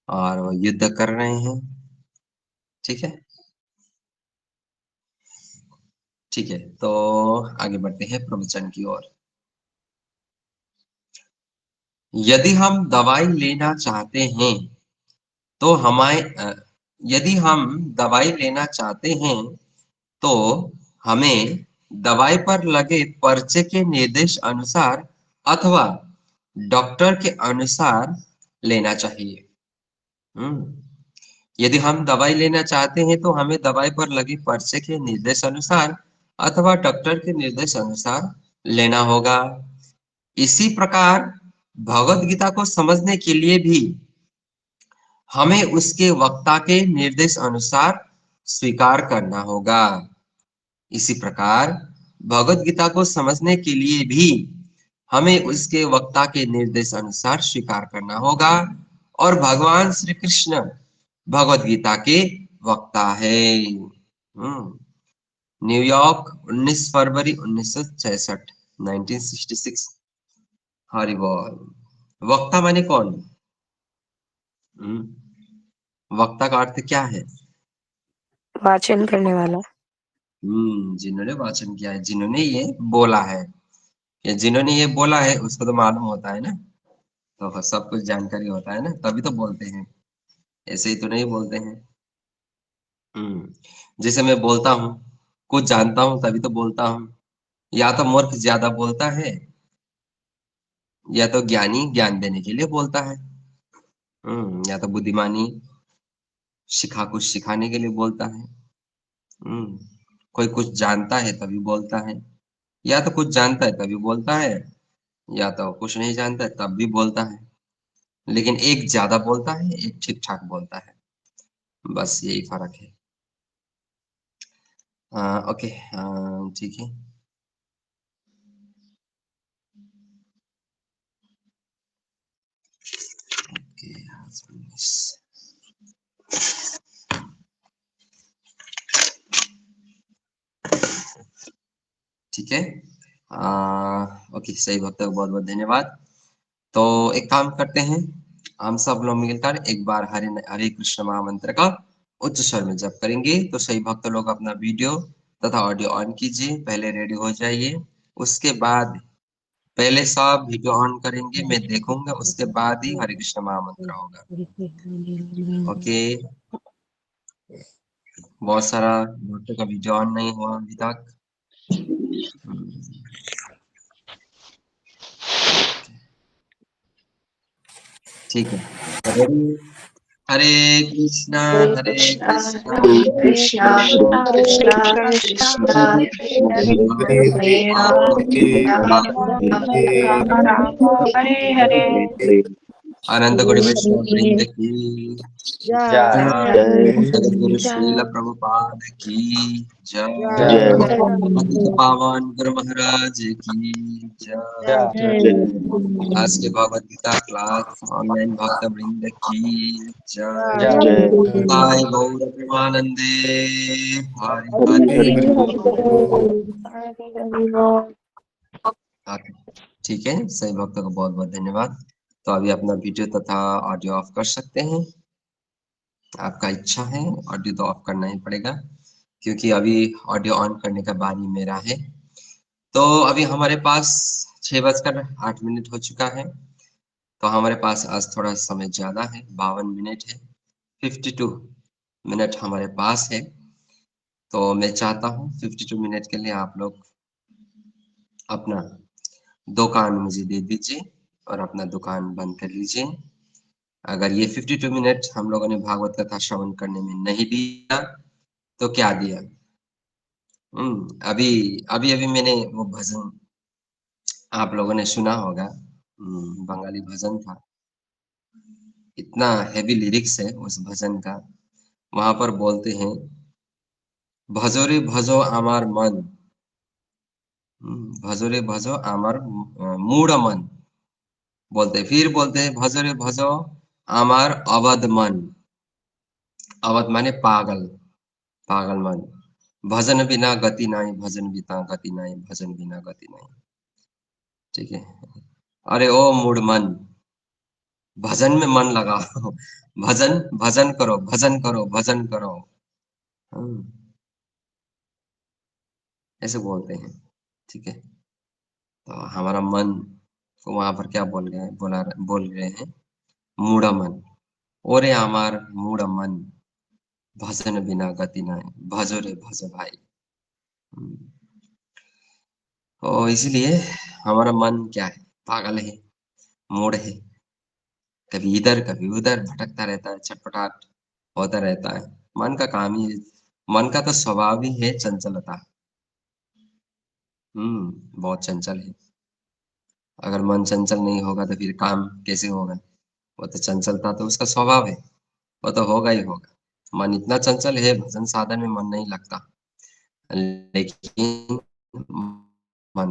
और वो युद्ध कर रहे हैं। ठीक है, ठीक है, तो आगे बढ़ते हैं प्रवचन की ओर। यदि हम दवाई लेना चाहते हैं तो यदि हम दवाई लेना चाहते हैं तो हमें दवाई पर लगे पर्चे के निर्देश अनुसार अथवा डॉक्टर के अनुसार लेना चाहिए। यदि हम दवाई लेना चाहते हैं तो हमें दवाई पर लगे पर्चे के निर्देश अनुसार अथवा डॉक्टर के निर्देश अनुसार लेना होगा। इसी प्रकार भगवत गीता को समझने के लिए भी हमें उसके वक्ता के निर्देश अनुसार स्वीकार करना होगा। इसी प्रकार भगवत गीता को समझने के लिए भी हमें उसके वक्ता के निर्देश अनुसार स्वीकार करना होगा। और भगवान श्री कृष्ण भगवत गीता के वक्ता है। न्यूयॉर्क 19 फरवरी 1966, 1966। हरि बोल। वक्ता माने कौन? वक्ता का अर्थ क्या है? वाचन करने वाला। जिन्होंने वाचन किया है, जिन्होंने ये बोला है, या जिन्होंने ये बोला है उसको तो मालूम होता है ना, तो सब कुछ जानकारी होता है ना, तभी तो बोलते हैं, ऐसे ही तो नहीं बोलते हैं। जैसे मैं बोलता हूँ, कुछ जानता हूँ तभी तो बोलता हूँ। या तो मूर्ख ज्यादा बोलता है, या तो ज्ञानी ज्ञान देने के लिए बोलता है। या तो बुद्धिमानी कुछ सिखाने के लिए बोलता है। कोई कुछ जानता है तभी बोलता है, या तो कुछ जानता है तभी बोलता है, या तो कुछ नहीं जानता है तब भी बोलता है। लेकिन एक ज्यादा बोलता है, एक ठीक ठाक बोलता है, बस यही फर्क है। ओके, ठीक है। ओके, ठीक है। ओके, सही भक्त को बहुत बहुत धन्यवाद। तो एक काम करते हैं, हम सब लोग मिलकर एक बार हरे हरे कृष्ण महामंत्र का उच्च स्वर में जप करेंगे। तो सही भक्त लोग अपना वीडियो तथा ऑडियो ऑन कीजिए, पहले रेडी हो जाइए। उसके बाद पहले सब वीडियो ऑन करेंगे, मैं देखूंगा, उसके बाद ही हरे कृष्ण महामंत्र होगा। ओके, बहुत सारा भक्तों का वीडियो ऑन नहीं हुआ अभी तक। ठीक है, रेडी? हरे कृष्णा हरे कृष्णा कृष्णा कृष्णा कृष्णा हरे हरे राम राम राम हरे हरे। अनंत कोटि वैष्णव वृंद की जय सद्गुरु श्रील प्रभुपाद की जय। जय पतित पावन गुरु महाराज की जय। जय आज के भगवत गीता क्लास ऑनलाइन भक्त वृंद की जय। जय साई गौर प्रेमानंदे हरि हरि बोल। ठीक है, सही भक्तों को बहुत बहुत धन्यवाद। तो अभी अपना वीडियो तथा ऑडियो ऑफ कर सकते हैं, आपका इच्छा है। ऑडियो तो ऑफ करना ही पड़ेगा क्योंकि अभी ऑडियो ऑन करने का बारी मेरा है। तो अभी हमारे पास 6:08 हो चुका है। तो हमारे पास आज थोड़ा समय ज्यादा है, 52 मिनट है, 52 मिनट हमारे पास है। तो मैं चाहता हूँ 52 मिनट के लिए आप लोग अपना दुकान मुझे दे दीजिए और अपना दुकान बंद कर लीजिए। अगर ये 52 मिनट हम लोगों ने भागवत कथा श्रवण करने में नहीं दिया तो क्या दिया? अभी अभी अभी मैंने वो भजन आप लोगों ने सुना होगा, बंगाली भजन था, इतना हेवी लिरिक्स है उस भजन का। वहां पर बोलते हैं, भजो रे भजो आमार मन, भजो रे भजो आमार मूढ़ मन। बोलते फिर बोलते हैं, भजो रे भजो आमार अवध मन। अवध माने पागल, पागल मन। भजन बिना गति नहीं, भजन बिना गति नहीं, भजन बिना गति नहीं। ठीक है। अरे ओ मूढ़ मन, भजन में मन लगाओ, भजन भजन करो, भजन करो, भजन करो। ऐसे बोलते हैं। ठीक है, तो हमारा मन को वहां पर क्या बोल रहे हैं, मूढ़ मन। ओरे आमार मूढ़ मन, भजन बिना गति नाय, भजो रे भज भाई। हम्म, तो इसीलिए हमारा मन क्या है, पागल है, मूढ़ है, कभी इधर कभी उधर भटकता रहता है, छटपटाट होता रहता है। मन का काम ही, मन का तो स्वभाव ही है चंचलता। बहुत चंचल है। अगर मन चंचल नहीं होगा तो फिर काम कैसे होगा? वो तो चंचलता तो उसका स्वभाव है, वो तो होगा ही होगा। मन इतना चंचल है, भजन साधन में मन नहीं लगता, लेकिन मन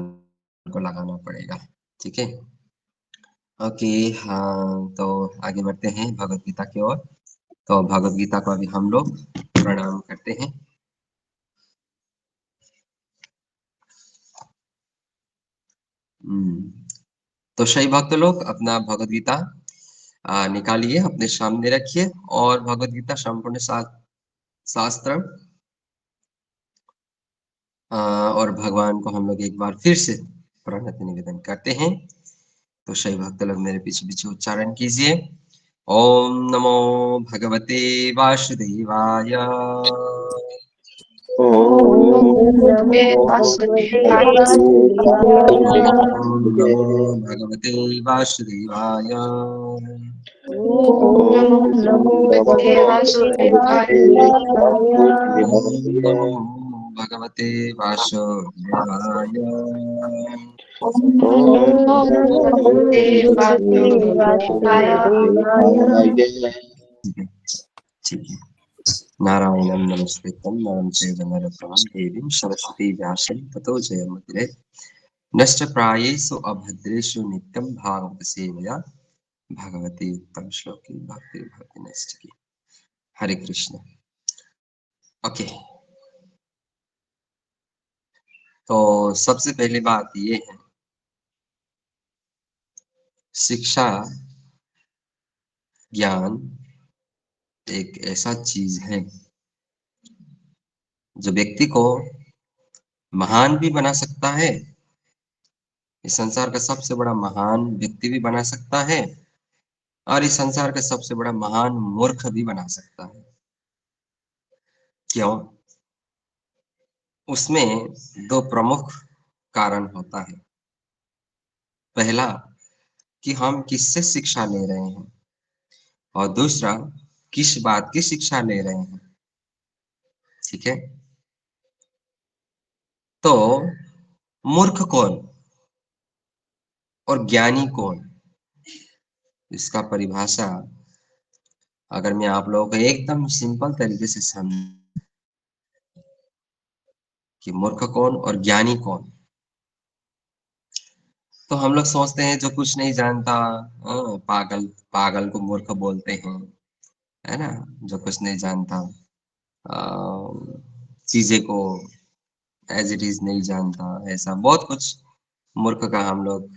को लगाना पड़ेगा। ठीक है, ओके। हाँ, तो आगे बढ़ते हैं भगवत गीता की ओर। तो भगवत गीता को अभी हम लोग प्रणाम करते हैं। तो सही भक्त लोग अपना भगवत गीता निकालिए, अपने सामने रखिए और भगवत गीता संपूर्ण शास्त्र और भगवान को हम लोग एक बार फिर से प्रणति निवेदन करते हैं। तो सही भक्त लोग मेरे पीछे पीछे उच्चारण कीजिए। ओम नमो भगवते वासुदेवाय। ओम नमो वासुदेवाय। ओम नमो भगवते वासुदेवाय। ओम नमो भगवते वासुदेवाय। ओम नमो भगवते वासुदेवाय। ओम नमो भगवते वासुदेवाय। ठीक है। नारायणं नमस्कृतं नरं चैव नरोत्तमं देवीं सरस्वती व्यासं ततो जयमुदीरये। नष्टप्रायेषु अभद्रेषु नित्यं भागवत सेवया भगवती उत्तम श्लोकी भक्ति भक्ति नष्टकी। हरे कृष्ण। ओके, तो सबसे पहली बात ये है, शिक्षा ज्ञान एक ऐसा चीज है जो व्यक्ति को महान भी बना सकता है, इस संसार का सबसे बड़ा महान व्यक्ति भी बना सकता है, और इस संसार का सबसे बड़ा महान मूर्ख भी बना सकता है। क्यों? उसमें दो प्रमुख कारण होता है। पहला, कि हम किससे शिक्षा ले रहे हैं, और दूसरा, किस बात की शिक्षा ले रहे हैं। ठीक है, तो मूर्ख कौन और ज्ञानी कौन, इसका परिभाषा अगर मैं आप लोगों को एकदम सिंपल तरीके से समझ कि मूर्ख कौन और ज्ञानी कौन, तो हम लोग सोचते हैं जो कुछ नहीं जानता, पागल, पागल को मूर्ख बोलते हैं, है ना? जो कुछ नहीं जानता, चीजें को एज इट इज नहीं जानता, ऐसा बहुत कुछ मूर्ख का हम लोग,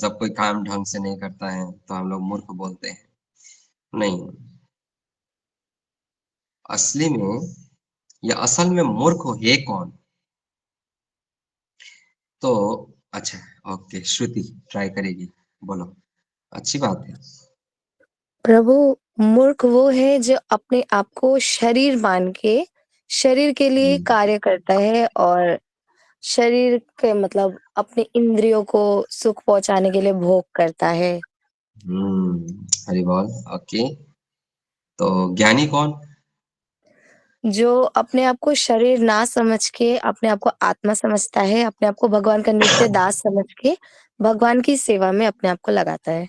जब कोई काम ढंग से नहीं करता है तो हम लोग मूर्ख बोलते हैं। नहीं, असली में या असल में मूर्ख है कौन? तो अच्छा, ओके, श्रुति ट्राई करेगी, बोलो। अच्छी बात है। प्रभु, मूर्ख वो है जो अपने आप को शरीर मान के शरीर के लिए हम्म, कार्य करता है और शरीर के मतलब अपने इंद्रियों को सुख पहुंचाने के लिए भोग करता है। हरि बोल। ओके, तो ज्ञानी कौन? जो अपने आप को शरीर ना समझ के अपने आप को आत्मा समझता है, अपने आप को भगवान का नित्य दास समझ के भगवान की सेवा में अपने आप को लगाता है।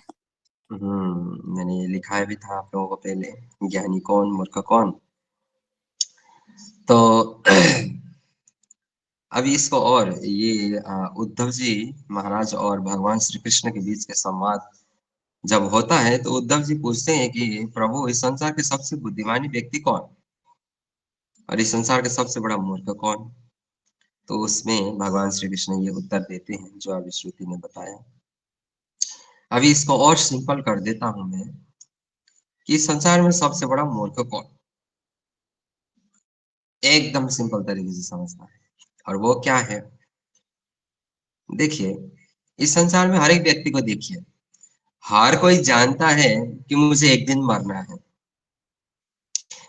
मैंने ये लिखा भी था आप लोगों को पहले, ज्ञानी कौन मूर्ख कौन। तो अभी इसको और ये उद्धव जी महाराज और भगवान श्री कृष्ण के बीच के संवाद जब होता है तो उद्धव जी पूछते हैं कि प्रभु, इस संसार के सबसे बुद्धिमानी व्यक्ति कौन और इस संसार का सबसे बड़ा मूर्ख कौन? तो उसमें भगवान श्री कृष्ण ये उत्तर देते हैं जो अभी श्रुति ने बताया। अभी इसको और सिंपल कर देता हूं मैं। कि इस संसार में सबसे बड़ा मूर्ख कौन? एकदम सिंपल तरीके से समझना है, और वो क्या है? देखिए, इस संसार में हर एक व्यक्ति को देखिए, हर कोई जानता है कि मुझे एक दिन मरना है।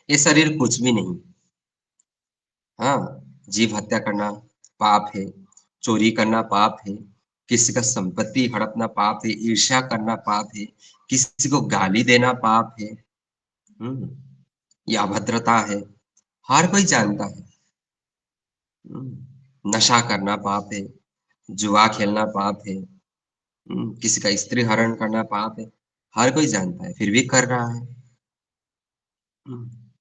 ये शरीर कुछ भी नहीं। हाँ, जीव हत्या करना पाप है, चोरी करना पाप है, किसी का संपत्ति हड़पना पाप है, ईर्ष्या करना पाप है, किसी को गाली देना पाप है, ये अभद्रता है, हर कोई जानता है। नशा करना पाप है, जुआ खेलना पाप है, किसी का स्त्री हरण करना पाप है, हर कोई जानता है, फिर भी कर रहा है। हुँ,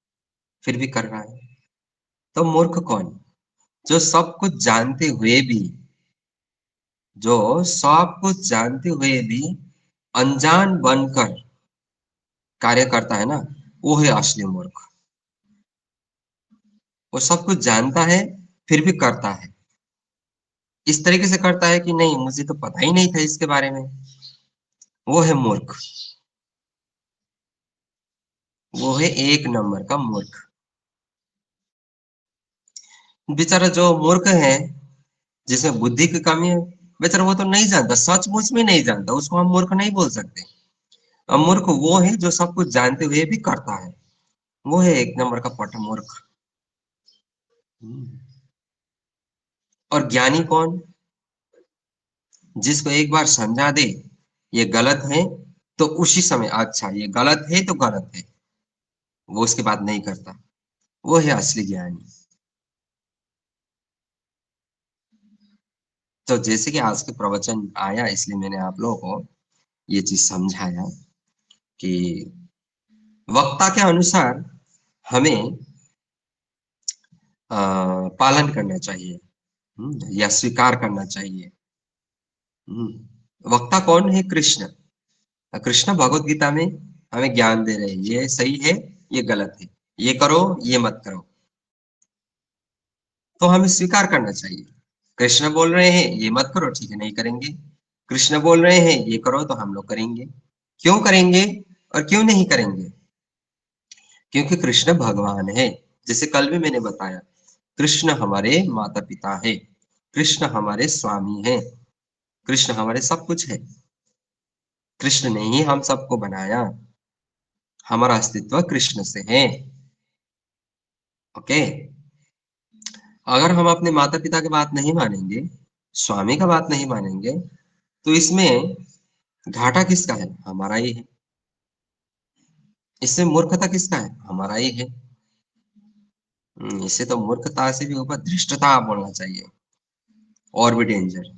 फिर भी कर रहा है। तो मूर्ख कौन? जो सब कुछ जानते हुए भी जो सब कुछ जानते हुए भी अनजान बनकर कार्य करता है ना, वो है असली मूर्ख। वो सब कुछ जानता है, फिर भी करता है। इस तरीके से करता है कि नहीं, मुझे तो पता ही नहीं था इसके बारे में। वो है मूर्ख। वो है एक नंबर का मूर्ख। बेचारा जो मूर्ख है, जिसमें बुद्धि की कमी है, बेचारा वो तो नहीं जानता, सचमुच में नहीं जानता, उसको हम मूर्ख नहीं बोल सकते। मूर्ख वो है जो सब कुछ जानते हुए भी करता है, वो है एक नंबर का पट्टा मूर्ख। और ज्ञानी कौन? जिसको एक बार समझा दे ये गलत है, तो उसी समय अच्छा ये गलत है तो गलत है, वो उसके बाद नहीं करता। वो है असली ज्ञानी। तो जैसे कि आज के प्रवचन आया, इसलिए मैंने आप लोगों को ये चीज समझाया कि वक्ता के अनुसार हमें पालन करना चाहिए, या स्वीकार करना चाहिए। वक्ता कौन है? कृष्ण। कृष्ण भगवत गीता में हमें ज्ञान दे रहे हैं, ये सही है, ये गलत है, ये करो, ये मत करो। तो हमें स्वीकार करना चाहिए। कृष्ण बोल रहे हैं ये मत करो, ठीक है, नहीं करेंगे। कृष्ण बोल रहे हैं ये करो, तो हम लोग करेंगे। क्यों करेंगे और क्यों नहीं करेंगे? क्योंकि कृष्ण भगवान है। जैसे कल भी मैंने बताया, कृष्ण हमारे माता पिता है, कृष्ण हमारे स्वामी है, कृष्ण हमारे सब कुछ है। कृष्ण ने ही हम सबको बनाया। हमारा अस्तित्व कृष्ण से है। ओके। अगर हम अपने माता पिता की बात नहीं मानेंगे, स्वामी का बात नहीं मानेंगे, तो इसमें घाटा किसका है? हमारा ही है। इससे मूर्खता किसका है? हमारा ही है। इसे तो मूर्खता से भी ऊपर धृष्टता बोलना चाहिए, और भी डेंजर।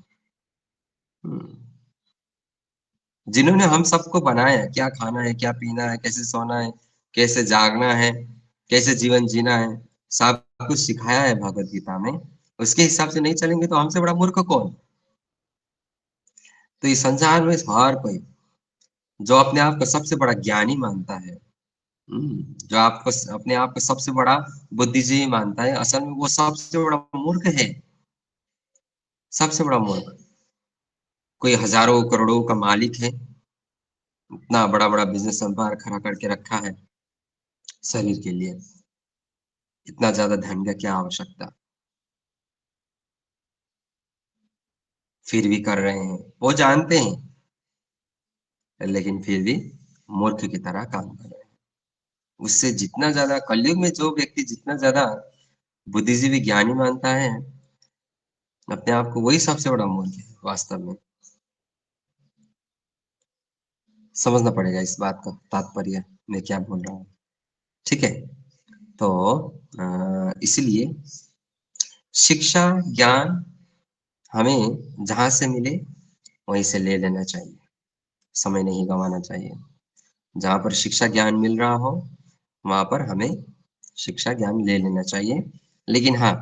जिन्होंने हम सबको बनाया, क्या खाना है, क्या पीना है, कैसे सोना है, कैसे जागना है, कैसे जीवन जीना है, सब कुछ सिखाया है भगवत गीता में। उसके हिसाब से नहीं चलेंगे तो हमसे बड़ा मूर्ख कौन? तो इस संसार में हर कोई जो अपने आप को सबसे बड़ा ज्ञानी मानता है, जो आपको अपने आप को सबसे बड़ा बुद्धिजीवी मानता है, असल में वो सबसे बड़ा मूर्ख है। सबसे बड़ा मूर्ख। कोई हजारों करोड़ों का मालिक है, इतना बड़ा बड़ा बिजनेस एम्पायर खड़ा करके रखा है शरीर के लिए, इतना ज्यादा धन का क्या आवश्यकता, फिर भी कर रहे हैं। वो जानते हैं, लेकिन फिर भी मूर्ख की तरह काम कर रहे हैं। उससे जितना ज्यादा कलयुग में जो व्यक्ति जितना ज्यादा बुद्धिजीवी ज्ञानी मानता है अपने आप को, वही सबसे बड़ा मूर्ख है वास्तव में। समझना पड़ेगा इस बात का तात्पर्य मैं क्या बोल रहा हूँ। ठीक है। तो इसलिए शिक्षा ज्ञान हमें जहां से मिले वहीं से ले लेना चाहिए, समय नहीं गंवाना चाहिए। जहां पर शिक्षा ज्ञान मिल रहा हो वहां पर हमें शिक्षा ज्ञान ले लेना चाहिए। लेकिन हाँ,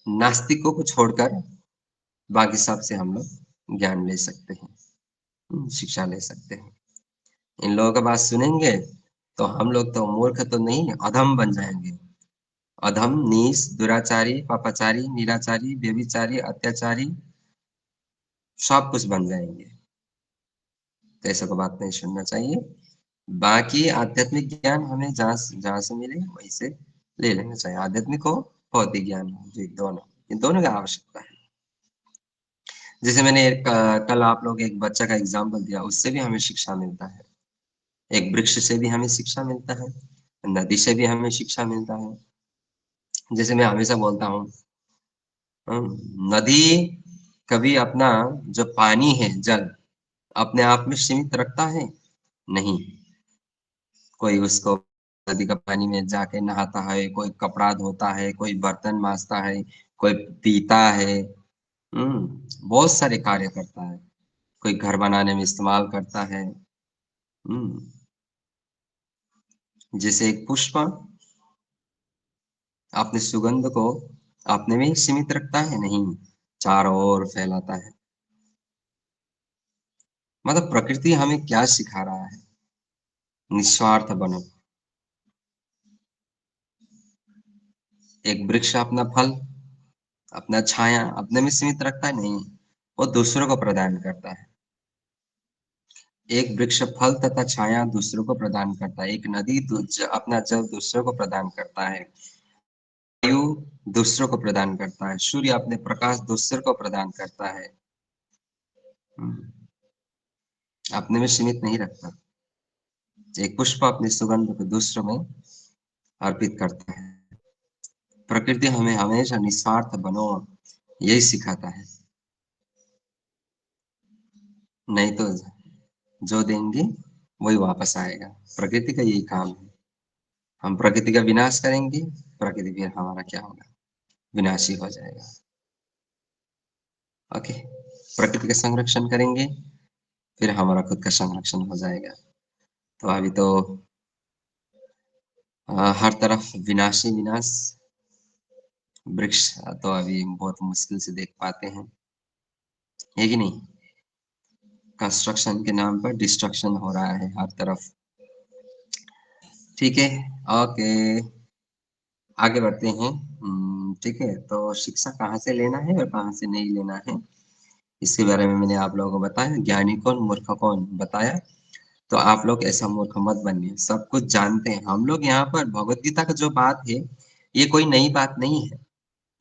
नास्तिकों को छोड़कर बाकी सब से हम लोग ज्ञान ले सकते हैं, शिक्षा ले सकते हैं। इन लोगों का बात सुनेंगे तो हम लोग तो मूर्ख तो नहीं, अधम बन जाएंगे। अधम, नीच, दुराचारी, पापाचारी, निराचारी, व्यभिचारी, अत्याचारी, सब कुछ बन जाएंगे। तो ऐसा को बात नहीं सुनना चाहिए। बाकी आध्यात्मिक ज्ञान हमें जहाँ से मिले वहीं से ले लेना चाहिए। आध्यात्मिक हो, भौतिक ज्ञान हो, जी दोनों, इन दोनों की आवश्यकता है। जैसे मैंने कल आप लोग एक बच्चा का एग्जाम्पल दिया, उससे भी हमें शिक्षा मिलता है। एक वृक्ष से भी हमें शिक्षा मिलता है, नदी से भी हमें शिक्षा मिलता है। जैसे मैं हमेशा बोलता हूँ, नदी कभी अपना जो पानी है, जल, अपने आप में सीमित रखता है? नहीं। कोई उसको नदी का पानी में जाके नहाता है, कोई कपड़ा धोता है, कोई बर्तन मांजता है, कोई पीता है, बहुत सारे कार्य करता है। कोई घर बनाने में इस्तेमाल करता है। जैसे एक पुष्प अपने सुगंध को अपने में ही सीमित रखता है? नहीं, चारों ओर फैलाता है। मतलब प्रकृति हमें क्या सिखा रहा है? निस्वार्थ बनो। एक वृक्ष अपना फल, अपना छाया अपने में सीमित रखता है? नहीं, वो दूसरों को प्रदान करता है। एक वृक्ष फल तथा छाया दूसरों को प्रदान करता है। एक नदी अपना जल दूसरों को प्रदान करता है। वायु दूसरों को प्रदान करता है। सूर्य अपने प्रकाश दूसरों को प्रदान करता है। अपने में सीमित नहीं रखता। एक पुष्प अपनी सुगंध को दूसरों में अर्पित करता है। प्रकृति हमें हमेशा निस्वार्थ बनो यही सिखाता है। नहीं तो जो देंगे वही वापस आएगा। प्रकृति का यही काम है। हम प्रकृति का विनाश करेंगे, प्रकृति फिर हमारा क्या होगा? विनाशी हो जाएगा। ओके, प्रकृति का संरक्षण करेंगे, फिर हमारा खुद का संरक्षण हो जाएगा। तो अभी तो हर तरफ विनाशी विनाश, वृक्ष तो अभी बहुत मुश्किल से देख पाते हैं, है कि नहीं? कंस्ट्रक्शन के नाम पर डिस्ट्रक्शन हो रहा है हर तरफ। ठीक है, ओके, आगे बढ़ते हैं। ठीक है, तो शिक्षा कहाँ से लेना है और कहाँ से नहीं लेना है, इसके बारे में मैंने आप लोगों को बताया। ज्ञानी कौन, मूर्ख कौन, बताया। तो आप लोग ऐसा मूर्ख मत बनिए, सब कुछ जानते हैं हम लोग। यहाँ पर भगवत गीता का जो बात है, ये कोई नई बात नहीं है।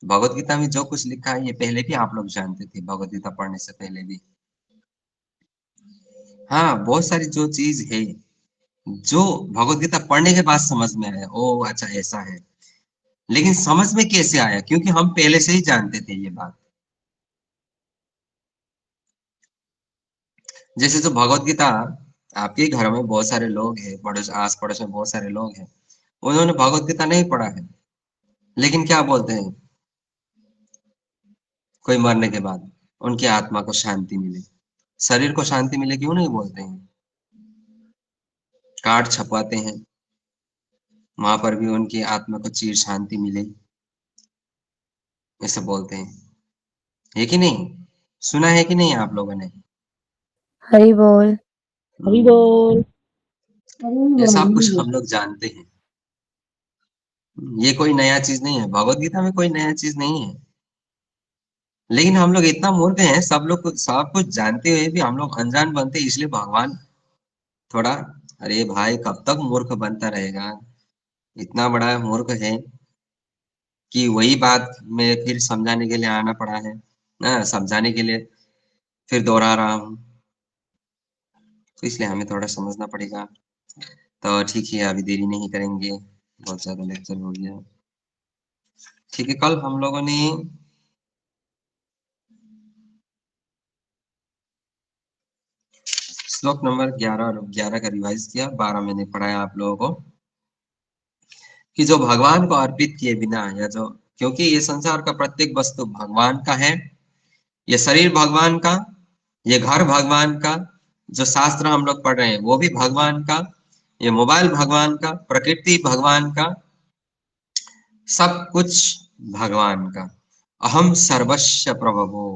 भगवत गीता में जो कुछ लिखा है, ये पहले भी आप लोग जानते थे, भगवत गीता पढ़ने से पहले भी। हाँ, बहुत सारी जो चीज है, जो भगवत गीता पढ़ने के बाद समझ में आया, ओ अच्छा ऐसा है। लेकिन समझ में कैसे आया? क्योंकि हम पहले से ही जानते थे ये बात। जैसे जो भगवत गीता, आपके घर में बहुत सारे लोग हैं, पड़ोस आस पड़ोस में बहुत सारे लोग हैं, उन्होंने भगवत गीता नहीं पढ़ा है, लेकिन क्या बोलते हैं? कोई मरने के बाद उनकी आत्मा को शांति मिले, शरीर को शांति मिले, क्यों नहीं बोलते हैं? कार्ड छपवाते हैं, वहां पर भी उनकी आत्मा को चिर शांति मिले, ऐसे बोलते हैं, है कि नहीं? सुना है कि नहीं आप लोगों ने? हरि बोल। हरि बोल। ये सब कुछ हम लोग जानते हैं। ये कोई नया चीज नहीं है, भगवत गीता में कोई नया चीज नहीं है। लेकिन हम लोग इतना मूर्ख हैं, सब कुछ जानते हुए भी हम लोग अनजान बनते हैं। इसलिए भगवान थोड़ा, अरे भाई कब तक मूर्ख बनता रहेगा? इतना बड़ा मूर्ख है कि वही बात में फिर समझाने के लिए आना पड़ा है ना, समझाने के लिए फिर दोहरा रहा हूँ। तो इसलिए हमें थोड़ा समझना पड़ेगा। तो ठीक है, अभी देरी नहीं करेंगे, बहुत ज्यादा लेक्चर हो गया। ठीक है, कल हम लोगों ने श्लोक नंबर 11 और 11 का रिवाइज किया। 12 मैंने पढ़ाया आप लोगों को कि जो भगवान को अर्पित किए बिना, या जो, क्योंकि ये संसार का प्रत्येक वस्तु भगवान का है, ये शरीर भगवान का, ये घर भगवान का, जो शास्त्र हम लोग पढ़ रहे हैं वो भी भगवान का, ये मोबाइल भगवान का, प्रकृति भगवान का, सब कुछ भगवान का। अहम सर्वस्य प्रभवो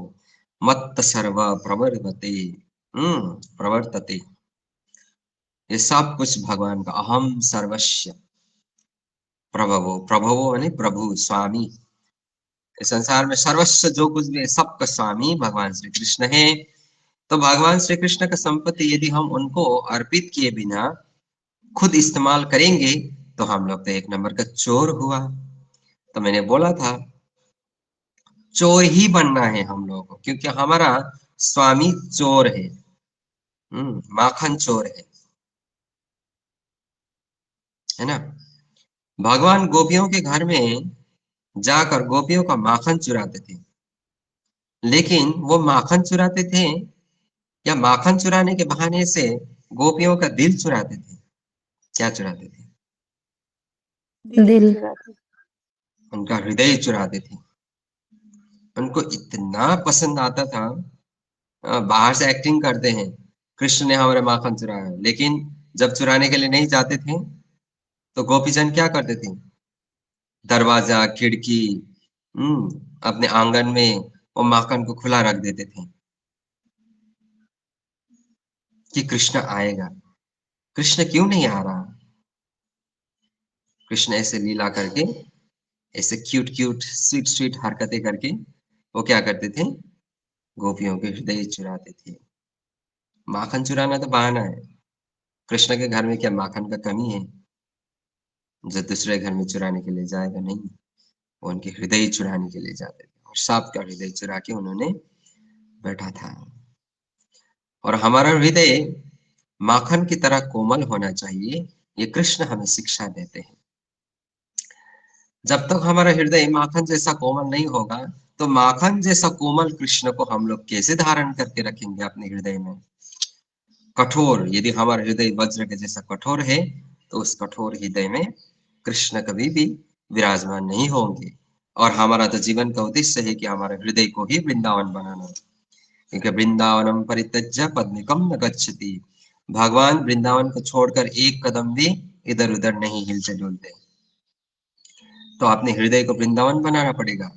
मत्त सर्व प्रवर्तते, प्रवर्तते। ये सब कुछ भगवान का। अहम सर्वस्य प्रभवो, प्रभवो यानी प्रभु, स्वामी। इस संसार में सर्वस्व जो कुछ भी है, सबका स्वामी भगवान श्री कृष्ण है। तो भगवान श्री कृष्ण का संपत्ति यदि हम उनको अर्पित किए बिना खुद इस्तेमाल करेंगे तो हम लोग तो एक नंबर का चोर हुआ। तो मैंने बोला था चोर ही बनना है हम लोगों को, क्योंकि हमारा स्वामी चोर है। माखन चोर है ना। भगवान गोपियों के घर में जाकर गोपियों का माखन चुराते थे, लेकिन वो माखन चुराते थे या माखन चुराने के बहाने से गोपियों का दिल चुराते थे। क्या चुराते थे? दिल। उनका हृदय चुराते थे। उनको इतना पसंद आता था। बाहर से एक्टिंग करते हैं, कृष्ण ने हमारे माखन चुराया, लेकिन जब चुराने के लिए नहीं जाते थे तो गोपीजन क्या करते थे? दरवाजा, खिड़की, अपने आंगन में वो माखन को खुला रख देते थे कि कृष्ण आएगा। कृष्ण क्यों नहीं आ रहा? कृष्ण ऐसे लीला करके, ऐसे क्यूट क्यूट स्वीट स्वीट हरकतें करके वो क्या करते थे? गोपियों के हृदय चुराते थे। माखन चुराना तो बहाना है। कृष्ण के घर में क्या माखन का कमी है जो दूसरे घर में चुराने के लिए जाएगा? नहीं, वो उनके हृदय चुराने के लिए जाते थे, और सांप का हृदय चुरा के उन्होंने बैठा था। और हमारा हृदय माखन की तरह कोमल होना चाहिए, ये कृष्ण हमें शिक्षा देते हैं। जब तक हमारा हृदय माखन जैसा कोमल नहीं होगा, तो माखन जैसा कोमल कृष्ण को हम लोग कैसे धारण करके रखेंगे अपने हृदय में? कठोर, यदि हमारा हृदय वज्र के जैसा कठोर है, तो उस कठोर हृदय में कृष्ण कभी भी विराजमान नहीं होंगे। और हमारा तो जीवन का उद्देश्य है कि हमारे हृदय को ही वृंदावन बनाना, क्योंकि वृंदावनम परित्यज्य पद्मिकम न गच्छति। भगवान वृंदावन को छोड़कर एक कदम भी इधर उधर नहीं हिलते डुलते। तो अपने हृदय को वृंदावन बनाना पड़ेगा,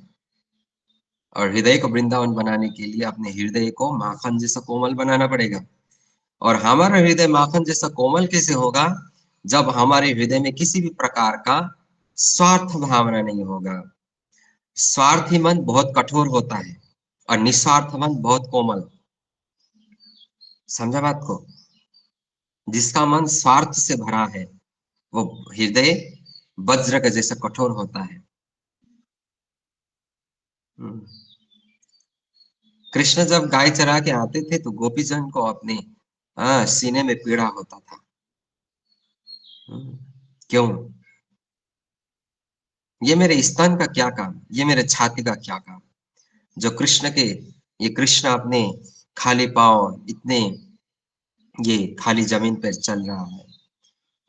और हृदय को वृंदावन बनाने के लिए अपने हृदय को माखन जैसा कोमल बनाना पड़ेगा। और हमारा हृदय माखन जैसा कोमल कैसे होगा? जब हमारे हृदय में किसी भी प्रकार का स्वार्थ भावना नहीं होगा। स्वार्थी मन बहुत कठोर होता है और निस्वार्थ मन बहुत कोमल। समझा बात को? जिसका मन स्वार्थ से भरा है वो हृदय वज्र का जैसा कठोर होता है। हम्म। कृष्ण जब गाय चरा के आते थे तो गोपीजन को अपने सीने में पीड़ा होता था। क्यों? ये मेरे स्तन का क्या काम, ये मेरे छाती का क्या काम, जो ये कृष्ण अपने खाली पांव इतने ये खाली जमीन पर चल रहा है।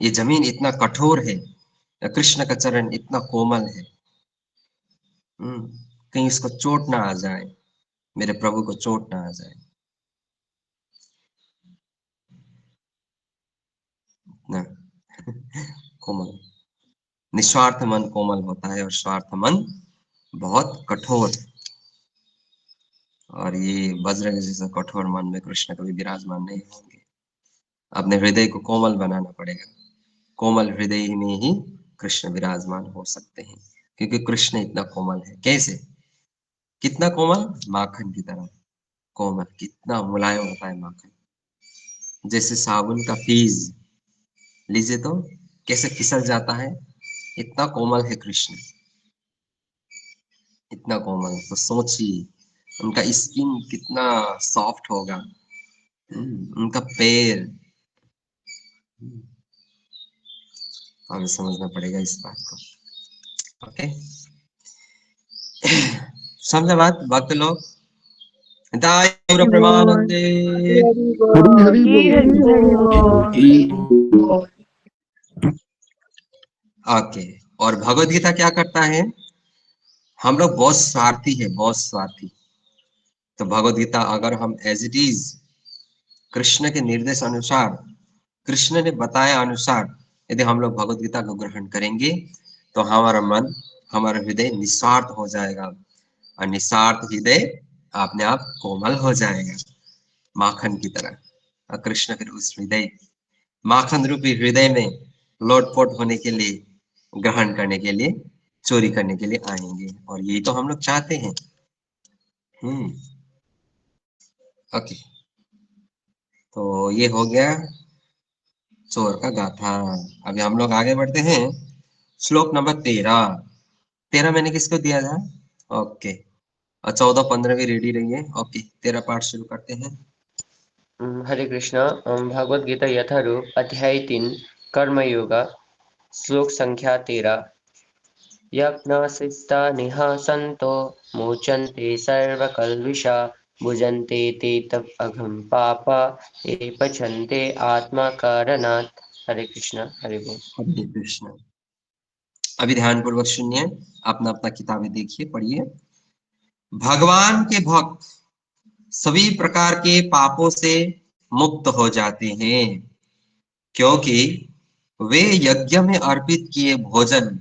ये जमीन इतना कठोर है, कृष्ण का चरण इतना कोमल है। कहीं इसको चोट ना आ जाए, मेरे प्रभु को चोट ना आ जाए। ना कोमल, निस्वार्थ मन कोमल होता है और स्वार्थ मन बहुत कठोर। और ये वज्र जैसा कठोर मन में कृष्ण कभी विराजमान नहीं होंगे। अपने हृदय को कोमल बनाना पड़ेगा। कोमल हृदय में ही कृष्ण विराजमान हो सकते हैं, क्योंकि कृष्ण इतना कोमल है। कैसे? कितना कोमल? माखन की तरह कोमल। कितना मुलायम होता है माखन, जैसे साबुन का फीस लीजिए तो कैसे फिसल जाता है, इतना कोमल है कृष्ण, इतना कोमल। तो सोचिए उनका स्किन कितना सॉफ्ट होगा, उनका पैर। हमें समझना पड़ेगा इस बात को। ओके, समझा बात भक्त लोग? दाई प्रेमानंदे। हरी हरी ओके, और भगवत गीता क्या करता है? हम लोग बहुत स्वार्थी है, बहुत स्वार्थी। तो भगवत गीता अगर हम एज इट इज कृष्ण के निर्देश अनुसार, कृष्ण ने बताया अनुसार यदि हम लोग भगवत गीता को ग्रहण करेंगे, तो हमारा मन, हमारा हृदय निस्वार्थ हो जाएगा, और निस्वार्थ हृदय अपने आप कोमल हो जाएगा माखन की तरह। और कृष्ण फिर उस हृदय, माखन रूपी हृदय में लोटपोट होने के लिए, ग्रहण करने के लिए, चोरी करने के लिए आएंगे। और यही तो हम लोग चाहते हैं। ओके, तो ये हो गया चोर का गाथा। अभी हम लोग आगे बढ़ते हैं। श्लोक नंबर 13 मैंने किसको दिया था? ओके। और 14-15 भी रेडी रहिए। ओके, 13 पाठ शुरू करते हैं। हरे कृष्ण। भगवद गीता यथारूप अध्याय 3 कर्मयोग श्लोक संख्या 13। यज्ञशिष्टा निहा सन्तो मोचन्ते सर्वकल्विषा भुजन्ते ते तव अघं पापा ये पचन्ते आत्मा कारणात्। हरे कृष्ण हरे बोल। हरे कृष्ण। अभी ध्यान पूर्वक सुनिए, अपना अपना किताबें देखिए, पढ़िए। भगवान के भक्त सभी प्रकार के पापों से मुक्त हो जाते हैं, क्योंकि वे यज्ञ में अर्पित किए भोजन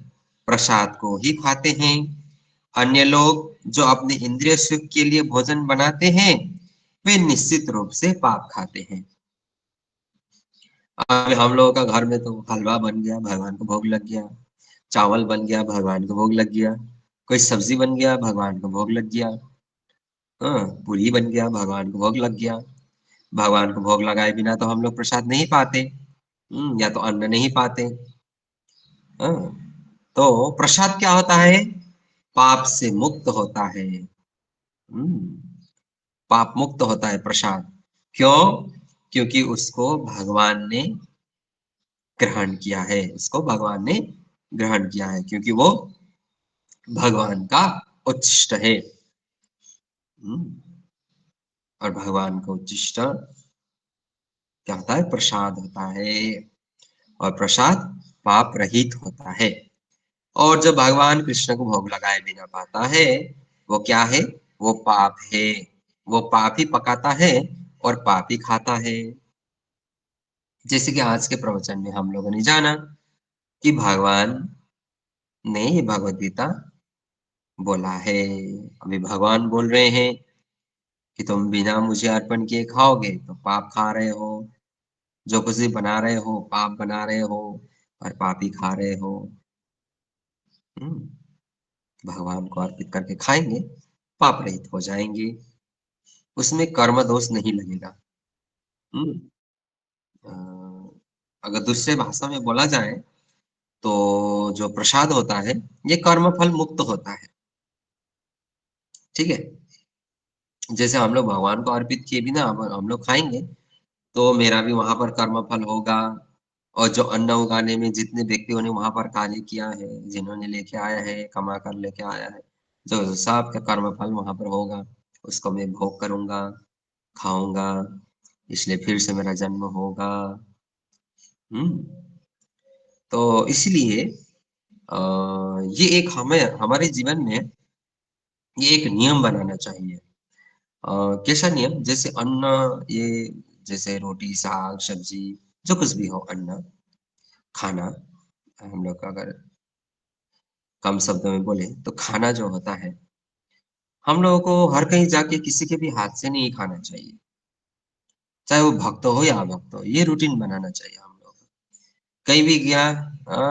प्रसाद को ही खाते हैं। अन्य लोग जो अपने इंद्रिय सुख के लिए भोजन बनाते हैं, वे निश्चित रूप से पाप खाते हैं। अब हम लोगों का घर में तो हलवा बन गया, भगवान को भोग लग गया। चावल बन गया, भगवान को भोग लग गया। कोई सब्जी बन गया, भगवान को भोग लग गया। पूरी बन गया, भगवान को भोग लग गया। भगवान को भोग लगाए बिना तो हम लोग प्रसाद नहीं पाते, या तो अन्न नहीं पाते। हाँ, तो प्रसाद क्या होता है? पाप से मुक्त होता है। पाप मुक्त होता है प्रसाद। क्यों? क्योंकि उसको भगवान ने ग्रहण किया है। उसको भगवान ने ग्रहण किया है, क्योंकि वो भगवान का उच्छिष्ट है। और भगवान का उच्छिष्ट क्या होता है? प्रसाद होता है। और प्रसाद पाप रहित होता है। और जब भगवान कृष्ण को भोग लगाए बिना पाता है, वो क्या है? वो पाप है। वो पाप ही पकाता है और पाप ही खाता है। जैसे कि आज के प्रवचन में हम लोगों ने जाना कि भगवान ने ये भगवद गीता बोला है। अभी भगवान बोल रहे हैं कि तुम बिना मुझे अर्पण किए खाओगे तो पाप खा रहे हो। जो कुछ भी बना रहे हो, पाप बना रहे हो और पाप ही खा रहे हो। भगवान को अर्पित करके खाएंगे, पाप रहित हो जाएंगे। उसमें कर्म दोष नहीं लगेगा। अ, अगर दूसरे भाषा में बोला जाए तो जो प्रसाद होता है, ये कर्म फल मुक्त होता है। ठीक है? जैसे हम लोग भगवान को अर्पित किए बिना हम लोग खाएंगे, तो मेरा भी वहां पर कर्म फल होगा। और जो अन्न उगाने में जितने व्यक्तियों ने वहां पर कार्य किया है, जिन्होंने लेके आया है, कमा कर लेके आया है, जो सबका कर्म फल वहां पर होगा, उसको मैं भोग करूंगा, खाऊंगा। इसलिए फिर से मेरा जन्म होगा। हम्म तो इसलिए अ, ये एक हमें हमारे जीवन में ये एक नियम बनाना चाहिए। कैसा नियम? जैसे अन्न, ये जैसे रोटी, साग, सब्जी, जो कुछ भी हो, अन्न खाना, हम लोग अगर कम शब्दों में बोले तो खाना जो होता है, हम लोगों को हर कहीं जाके किसी के भी हाथ से नहीं खाना चाहिए। चाहे वो भक्त हो या अभक्त हो, ये रूटीन बनाना चाहिए हम लोग को। कहीं भी गया,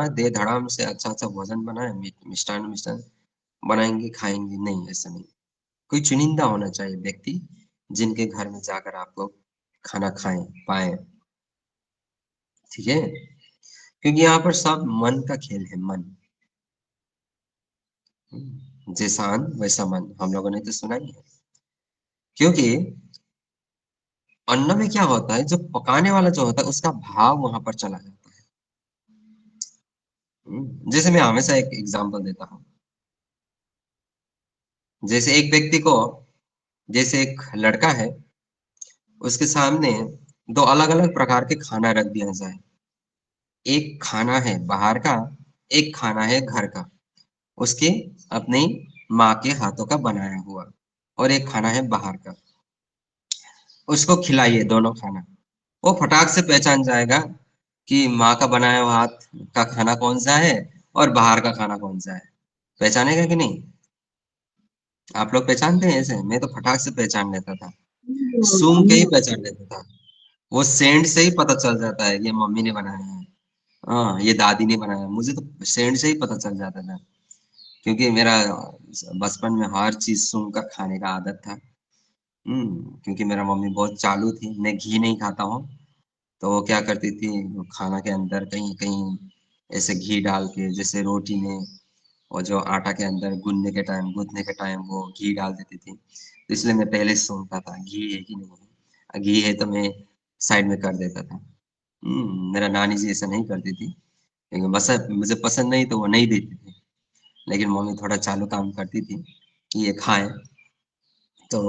दे धड़ाम से अच्छा अच्छा भोजन बनाए, मिष्टान मिष्टान बनाएंगे, खाएंगे, नहीं, ऐसा नहीं। कोई चुनिंदा होना चाहिए व्यक्ति, जिनके घर में जाकर आप लोग खाना खाएं पाए। ठीक है? क्योंकि यहाँ पर सब मन का खेल है, मन। जैसा अन्न वैसा मन, हम लोगों ने तो सुना ही है। क्योंकि अन्न में क्या होता है, जो पकाने वाला जो होता है, उसका भाव वहां पर चला जाता है। जैसे मैं हमेशा एक एग्जांपल देता हूँ। जैसे एक व्यक्ति को, जैसे एक लड़का है, उसके सामने दो अलग अलग प्रकार के खाना रख दिया जाए। एक खाना है बाहर का, एक खाना है घर का, उसके अपनी माँ के हाथों का बनाया हुआ, और एक खाना है बाहर का। उसको खिलाइए दोनों खाना, वो फटाक से पहचान जाएगा कि माँ का बनाया हुआ हाथ का खाना कौन सा है और बाहर का खाना कौन सा है। पहचानेगा कि नहीं? आप लोग पहचानते हैं ऐसे? मैं तो फटाक से पहचान लेता था, सूंघ के ही पहचान लेता था। वो सेंट से ही पता चल जाता है ये मम्मी ने बनाया है, हाँ ये दादी ने बनाया। मुझे तो सेंट से ही पता चल जाता था, क्योंकि मेरा बचपन में हर चीज सूंघ कर खाने का आदत था। क्योंकि मेरा मम्मी बहुत चालू थी, मैं घी नहीं खाता हूँ, तो वो क्या करती थी, वो खाना के अंदर कहीं कहीं ऐसे घी डाल के, जैसे रोटी में और जो आटा के अंदर गूंदने के टाइम वो घी डाल देती थी। तो इसलिए मैं पहले से सुनता था घी है कि नहीं है, घी है तो मैं साइड में कर देता था। मेरा नानी जी ऐसा नहीं करती थी, लेकिन बस मुझे पसंद नहीं तो वो नहीं देती थी, लेकिन मम्मी थोड़ा चालू काम करती थी कि ये खाएं, तो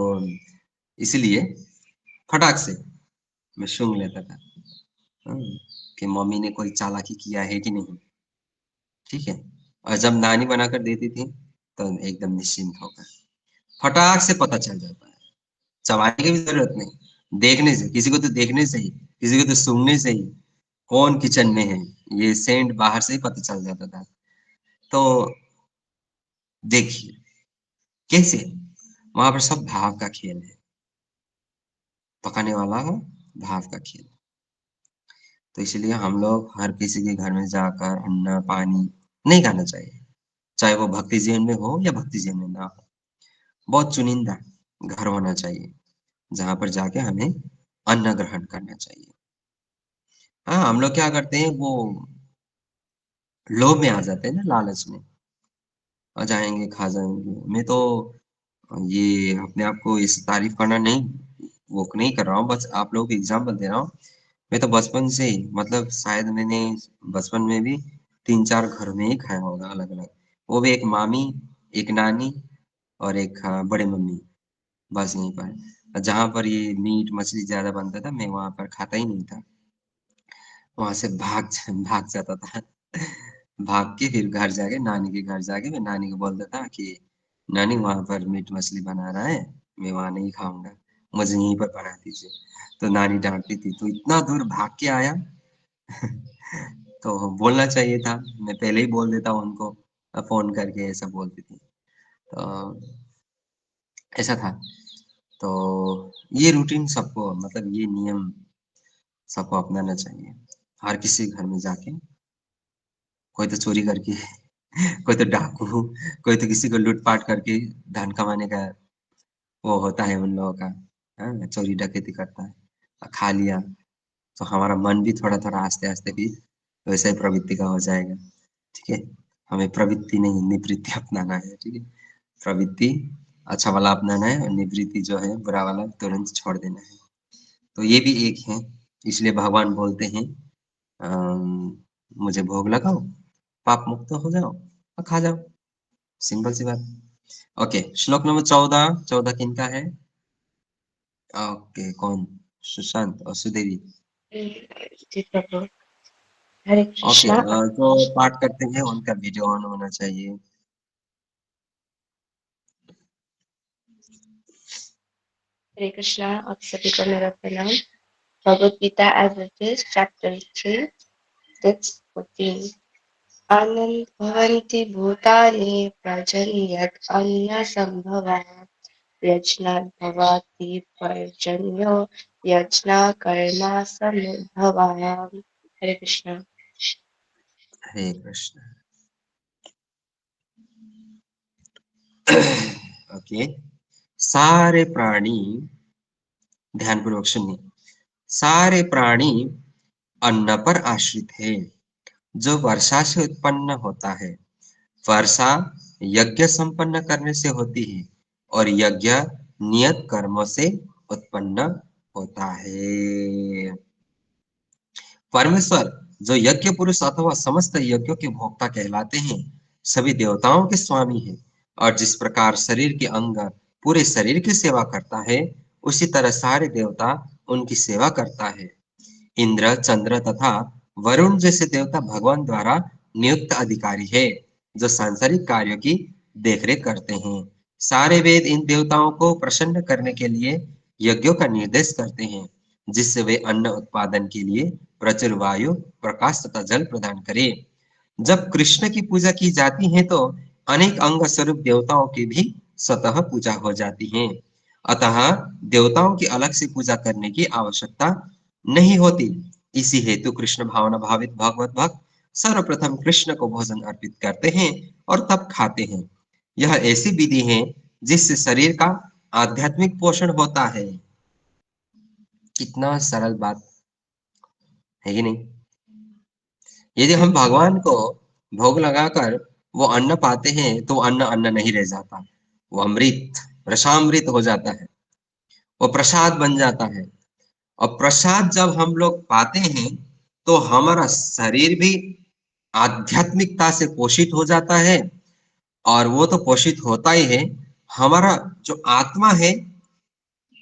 इसलिए फटाक से मैं सूंघ लेता था। कि मम्मी ने कोई चालाकी किया है कि नहीं, ठीक है। और जब नानी बनाकर देती थी तो एकदम निश्चिंत होकर फटाक से पता चल जाता है, चबाने की भी जरूरत नहीं, देखने से, किसी को तो देखने से ही, किसी को तो सूंघने से ही कौन किचन में है, ये सेंट बाहर से ही पता चल जाता था। तो देखिए कैसे वहां पर सब भाव का खेल है, पकाने वाला हो भाव का खेल। तो इसलिए हम लोग हर किसी के घर में जाकर अन्न पानी नहीं खाना चाहिए, चाहे वो भक्ति जीवन में हो या भक्ति जीवन में ना हो। बहुत चुनिंदा घर होना चाहिए जहां पर जाके हमें अन्न ग्रहण करना चाहिए। हाँ, हम लोग क्या करते हैं, वो लोभ में आ जाते हैं ना, लालच में आ जाएंगे, खा जाएंगे। मैं तो ये अपने आप को इस तारीफ करना नहीं, वो नहीं कर रहा हूँ, बस आप लोगों को एग्जाम्पल दे रहा हूँ। मैं तो बचपन से ही, मतलब शायद मैंने बचपन में भी 3-4 घर में ही खाया होगा अलग अलग, वो भी एक मामी, एक नानी और एक बड़े मम्मी, बस यहीं पर। जहाँ पर ये मीट मछली ज्यादा बनता था मैं वहां पर खाता ही नहीं था, वहां से भाग जाता था। भाग के फिर घर जाके, नानी के घर जाके मैं नानी को बोलता था कि नानी वहां पर मीट मछली बना रहा है, मैं वहां नहीं खाऊंगा, मुझे यहीं पर बना दीजिए। तो नानी डांटती थी, तो इतना दूर भाग के आया। तो बोलना चाहिए था, मैं पहले ही बोल देता उनको, फोन करके ऐसा बोलती थी। तो ऐसा था। तो ये रूटीन सबको, मतलब ये नियम सबको अपनाना चाहिए। हर किसी के घर में जाके, कोई तो चोरी करके, कोई तो डाकू, कोई तो किसी को लूट-पाट करके धन कमाने का वो होता है उन लोगों का, हाँ, चोरी डकैती करता है। खा लिया, तो हमारा मन भी थोड़ा-थोड़ा आस्ते-आस्ते भी वैसे ही प्रवृत्ति का हो जाएगा, ठीक है? हमें प्रवृत्ति नहीं, निवृत्ति अपनाना है, ठीक है? प्रवृत्ति अच्छा वाला अपनाना है और निवृत्ति जो है बुरा वाला तुरंत छोड़ देना है। तो ये भी एक है, इसलिए भगवान बोलते हैं मुझे भोग लगाओ, पाप मुक्त हो जाओ और खा जाओ, सिंपल सी बात। ओके, श्लोक नंबर 14, 14 किनका है? ओके, कौन? सुशांत और सुदेवी। जी प्रभु। हरे ओके, कृष्णा। जो पाठ करते हैं उनका वीडियो ऑन होना चाहिए। हरे कृष्णा, आप सभी को मेरा प्रणाम। Bhagavad Gita as it is, chapter 3, text 14। आनंद भवन्ति भूतानि प्रजन्यत अन्य संभवः यज्ञात् भवति पर्जन्यो यज्ञा कर्मा समुद्भवः। हरे कृष्णा। हरे कृष्ण। ओके, सारे प्राणी ध्यान पूर्वक सुनिए, सारे प्राणी अन्न पर आश्रित है जो वर्षा से उत्पन्न होता है। वर्षा यज्ञ संपन्न करने से होती है और यज्ञ नियत कर्मों से उत्पन्न होता है। परमेश्वर जो यज्ञ पुरुष अथवा समस्त यज्ञों के भोक्ता कहलाते हैं, सभी देवताओं के स्वामी हैं और जिस प्रकार शरीर के अंग पूरे शरीर की सेवा करता है, उसी तरह सारे देवता उनकी सेवा करता है। इंद्र, चंद्र तथा वरुण जैसे देवता भगवान द्वारा नियुक्त अधिकारी है, जो सांसारिक कार्यों की देखरेख करते हैं। सारे वेद इन देवताओं को प्रसन्न करने के लिए यज्ञों का निर्देश करते हैं, जिससे वे अन्न उत्पादन के लिए प्रचुर वायु, प्रकाश तथा जल प्रदान करें। जब कृष्ण की पूजा की जाती है तो अनेक अंग स्वरूप देवताओं की भी स्वतः पूजा हो जाती है। अतः देवताओं की अलग से पूजा करने की आवश्यकता नहीं होती। इसी हेतु कृष्ण भावना भावित भगवत भक्त सर्वप्रथम कृष्ण को भोजन अर्पित करते हैं और तब खाते हैं। यह ऐसी विधि है जिससे शरीर का आध्यात्मिक पोषण होता है। कितना सरल बात, है कि नहीं? यदि हम भगवान को भोग लगाकर वो अन्न पाते हैं तो अन्न अन्न नहीं रह जाता, वो अमृत, रसामृत हो जाता है, वो प्रसाद बन जाता है। और प्रसाद जब हम लोग पाते हैं तो हमारा शरीर भी आध्यात्मिकता से पोषित हो जाता है, और वो तो पोषित होता ही है, हमारा जो आत्मा है,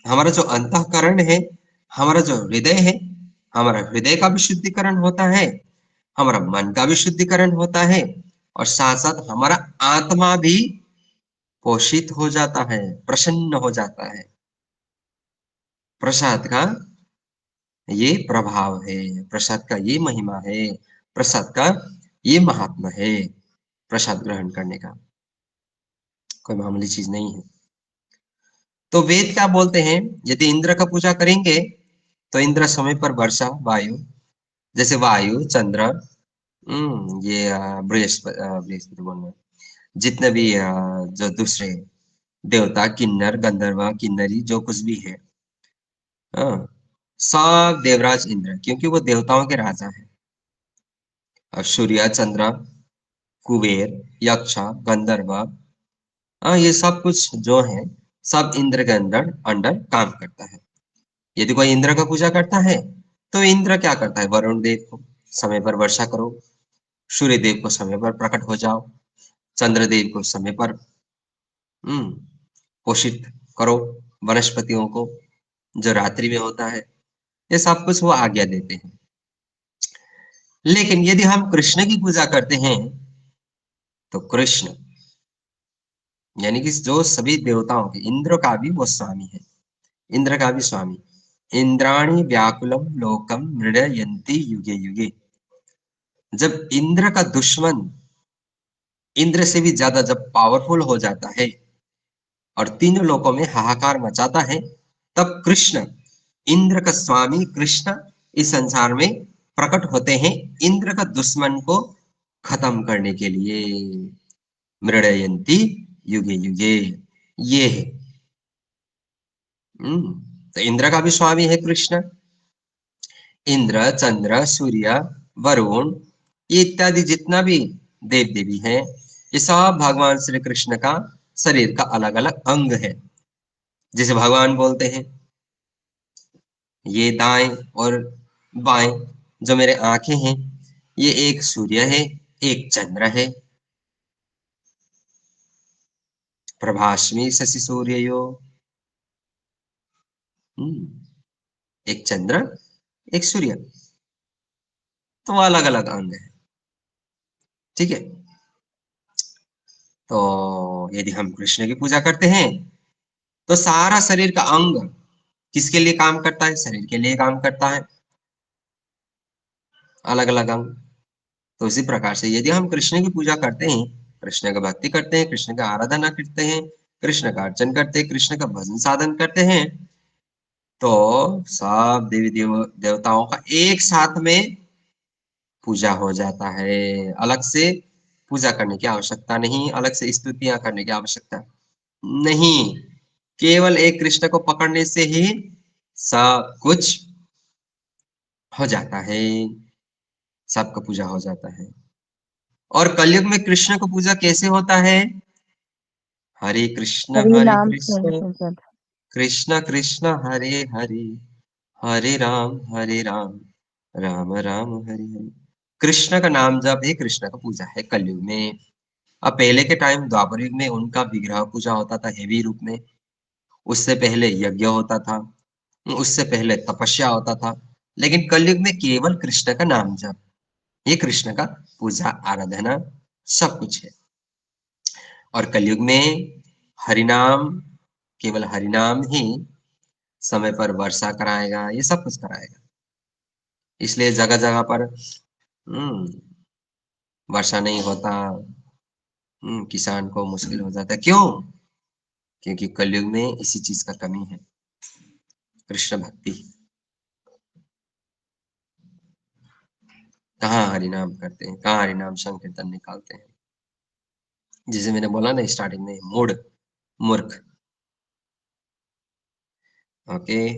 हमारा जो अंतःकरण है, हमारा जो हृदय है, हमारा हृदय का भी शुद्धिकरण होता है, हमारा मन का भी शुद्धिकरण होता है, और साथ साथ हमारा आत्मा भी पोषित हो जाता है, प्रसन्न हो जाता है। प्रसाद का ये प्रभाव है, प्रसाद का ये महिमा है, प्रसाद का ये महात्मा है। प्रसाद ग्रहण करने का कोई मामूली चीज नहीं है। तो वेद क्या बोलते हैं? यदि इंद्र का पूजा करेंगे तो इंद्र समय पर वर्षा, वायु, जैसे वायु, चंद्र, ये बृहस्पति बोलना, जितने भी जो दूसरे देवता, किन्नर, गंधर्व, किन्नरी, जो कुछ भी है, हाँ, सब देवराज इंद्र, क्योंकि वो देवताओं के राजा है। और सूर्य, चंद्र, कुबेर, यक्ष, गंधर्व, हाँ, ये सब कुछ जो है सब इंद्र के अंदर अंडर काम करता है। यदि कोई इंद्र का पूजा करता है तो इंद्र क्या करता है? वरुण देव को समय पर वर्षा करो, सूर्य देव को समय पर प्रकट हो जाओ, चंद्र देव को समय पर हम्म पोषित करो, वनस्पतियों को जो रात्रि में होता है, ये सब कुछ वो आज्ञा देते हैं। लेकिन यदि हम कृष्ण की पूजा करते हैं तो कृष्ण यानी कि जो सभी देवताओं के, इंद्र का भी वो स्वामी है, इंद्र का भी स्वामी। इंद्राणी व्याकुलम लोकम मृडयन्ति युगे युगे। जब इंद्र का दुश्मन इंद्र से भी ज्यादा जब पावरफुल हो जाता है और तीनों लोकों में हाहाकार मचाता है, तब कृष्ण, इंद्र का स्वामी कृष्ण, इस संसार में प्रकट होते हैं इंद्र का दुश्मन को खत्म करने के लिए। मृडयन्ति युगे युगे, ये है। तो इंद्र का भी स्वामी है कृष्ण। इंद्र, चंद्र, सूर्य, वरुण, ये इत्यादि जितना भी देव देवी हैं, ये सब भगवान श्री कृष्ण का शरीर का अलग अलग अंग है। जैसे भगवान बोलते हैं, ये दाएं और बाएं जो मेरे आंखें हैं, ये एक सूर्य है, एक चंद्र है। प्रभास्मि शशि सूर्ययो। एक चंद्र, एक सूर्य, तो अलग अलग अंग है। ठीक है। तो यदि हम कृष्ण की पूजा करते हैं तो सारा शरीर का अंग किसके लिए काम करता है? शरीर के लिए काम करता है, अलग अलग अंग। तो इसी प्रकार से यदि हम कृष्ण की पूजा करते हैं, कृष्ण का भक्ति करते हैं, कृष्ण का आराधना करते हैं, कृष्ण का अर्चन करते हैं, कृष्ण का भजन साधन करते हैं, तो सब देवी देवताओं का एक साथ में पूजा हो जाता है। अलग से पूजा करने की आवश्यकता नहीं, अलग से स्तुतियां करने की आवश्यकता नहीं। केवल एक कृष्ण को पकड़ने से ही सब कुछ हो जाता है, सबका पूजा हो जाता है। और कलयुग में कृष्ण को पूजा कैसे होता है? हरि हरे नाम कृष्ण, संकीर्तन। कृष्ण कृष्ण हरे हरे, हरे राम, राम राम हरे हरे। कृष्ण का नाम जप ही कृष्ण का पूजा है कलयुग में। अब पहले के टाइम द्वापर युग में उनका विग्रह पूजा होता था हेवी रूप में, उससे पहले यज्ञ होता था, उससे पहले तपस्या होता था। लेकिन कलयुग में केवल कृष्ण का नाम जप, ये कृष्ण का पूजा आराधना सब कुछ है। और कलयुग में हरिनाम, केवल हरिनाम ही समय पर वर्षा कराएगा, ये सब कुछ कराएगा। इसलिए जगह जगह पर वर्षा नहीं होता, किसान को मुश्किल हो जाता है। क्यों? क्योंकि कलयुग में इसी चीज का कमी है, कृष्ण भक्ति। कहाँ हरिनाम करते हैं, कहाँ हरिनाम संकीर्तन निकालते हैं। जिसे मैंने बोला ना स्टार्टिंग में, मूड, मूर्ख। ओके।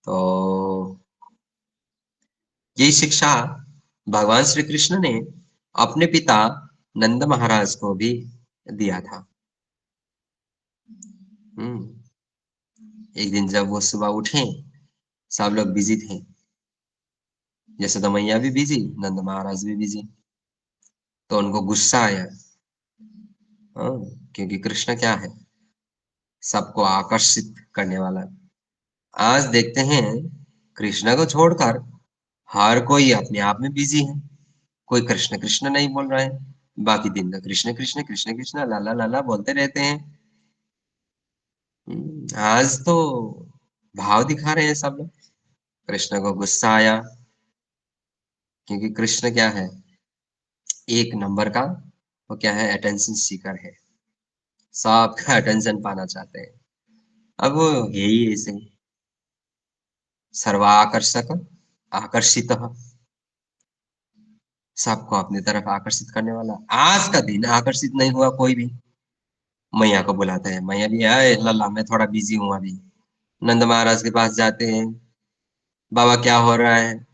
तो यही शिक्षा भगवान श्री कृष्ण ने अपने पिता नंद महाराज को भी दिया था। एक दिन जब वो सुबह उठे, सब लोग बिजी थे, यशोदा मैया भी बिजी, नंद महाराज भी बिजी। तो उनको गुस्सा आया, क्योंकि कृष्ण क्या है, सबको आकर्षित करने वाला। आज देखते हैं कृष्ण को छोड़कर हर कोई अपने आप में बिजी है, कोई कृष्ण कृष्ण नहीं बोल रहा है, बाकी दिन में कृष्ण कृष्ण कृष्ण कृष्ण लाला लाला बोलते रहते हैं। आज तो भाव दिखा रहे हैं सब लोग। कृष्ण को गुस्सा आया, क्योंकि कृष्ण क्या है, एक नंबर का, वो क्या है, अटेंशन सीकर है, सबका अटेंशन पाना चाहते हैं। अब वो यही ऐसे सर्वाकर्षक आकर्षित, सबको अपनी तरफ आकर्षित करने वाला। आज का दिन आकर्षित नहीं हुआ कोई भी, मैया को बुलाता है, मैया भी आए, लल्ला मैं थोड़ा बिजी हूँ अभी। नंद महाराज के पास जाते हैं, बाबा क्या हो रहा है,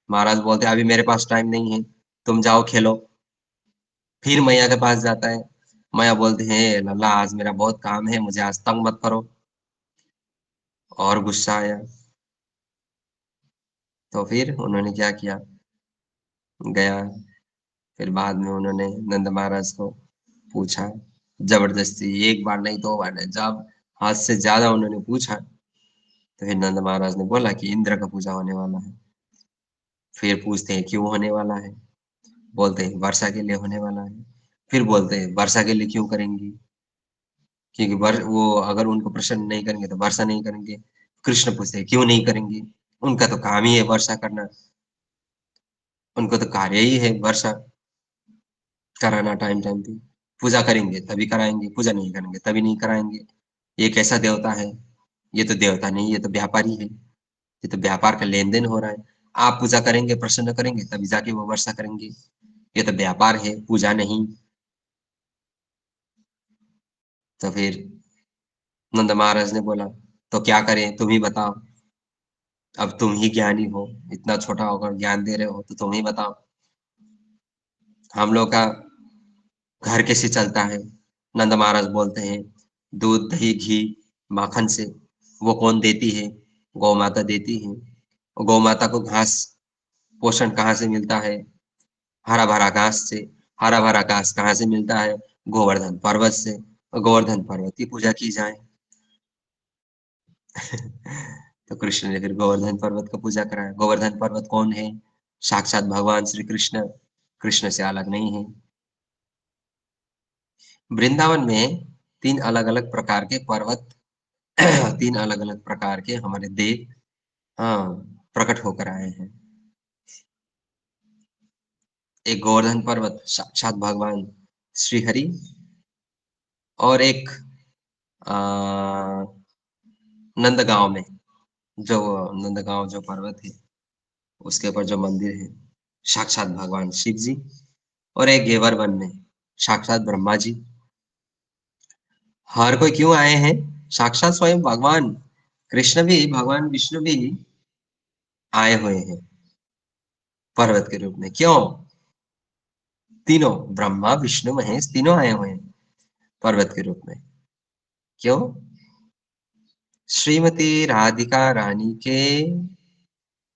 महाराज बोलते हैं अभी मेरे पास टाइम नहीं है, तुम जाओ खेलो। फिर मैया के पास जाता है, मैया बोलते हैं लल्ला आज मेरा बहुत काम है, मुझे आज तंग मत करो। और गुस्सा आया, तो फिर उन्होंने क्या किया, गया, फिर बाद में उन्होंने नंद महाराज को पूछा, जबरदस्ती, एक बार नहीं दो बार नहीं, जब हद से ज्यादा उन्होंने पूछा, तो फिर नंद महाराज ने बोला कि इंद्र का पूजा होने वाला है। फिर पूछते हैं क्यों होने वाला है, बोलते हैं वर्षा के लिए होने वाला है। फिर बोलते हैं वर्षा के लिए क्यों करेंगी, क्योंकि वो अगर उनको प्रसन्न नहीं करेंगे तो वर्षा नहीं करेंगे। कृष्ण पूछते हैं क्यों नहीं करेंगे, उनका तो काम ही है वर्षा करना, उनको तो कार्य ही है वर्षा कराना टाइम टाइम पे। पूजा करेंगे तभी कराएंगे, पूजा नहीं करेंगे तभी नहीं कराएंगे। ये कैसा देवता है, ये तो देवता नहीं, ये तो व्यापारी है, ये तो व्यापार का लेन देन हो रहा है। आप पूजा करेंगे, प्रसन्न करेंगे, तभी जाके वो वर्षा करेंगे, ये तो व्यापार है, पूजा नहीं। तो फिर नंद महाराज ने बोला तो क्या करें, तुम ही बताओ, अब तुम ही ज्ञानी हो, इतना छोटा होकर ज्ञान दे रहे हो, तो तुम ही बताओ हम लोग का घर कैसे चलता है। नंद महाराज बोलते हैं दूध दही घी माखन से, वो कौन देती है, गौ माता देती है। और गौ माता को घास पोषण कहाँ से मिलता है, हरा भरा घास से। हरा भरा घास कहाँ से मिलता है, गोवर्धन पर्वत से, और गोवर्धन पर्वत की पूजा की जाए। तो कृष्ण ने फिर गोवर्धन पर्वत का पूजा कराया। गोवर्धन पर्वत कौन है, साक्षात भगवान श्री कृष्ण, कृष्ण से अलग नहीं है। वृंदावन में तीन अलग अलग प्रकार के पर्वत तीन अलग अलग प्रकार के हमारे देव, हाँ, प्रकट होकर आए हैं। एक गोवर्धन पर्वत साक्षात भगवान श्री हरि, और एक नंदगांव में, जो नंदगांव जो पर्वत है उसके ऊपर जो मंदिर है, साक्षात भगवान शिव जी। और एक गेवर वन में साक्षात ब्रह्मा जी। हर कोई क्यों आए हैं, साक्षात स्वयं भगवान कृष्ण भी, भगवान विष्णु भी आए हुए हैं पर्वत के रूप में। क्यों, तीनों ब्रह्मा विष्णु महेश तीनों आए हुए हैं पर्वत के रूप में। क्यों, श्रीमती राधिका रानी के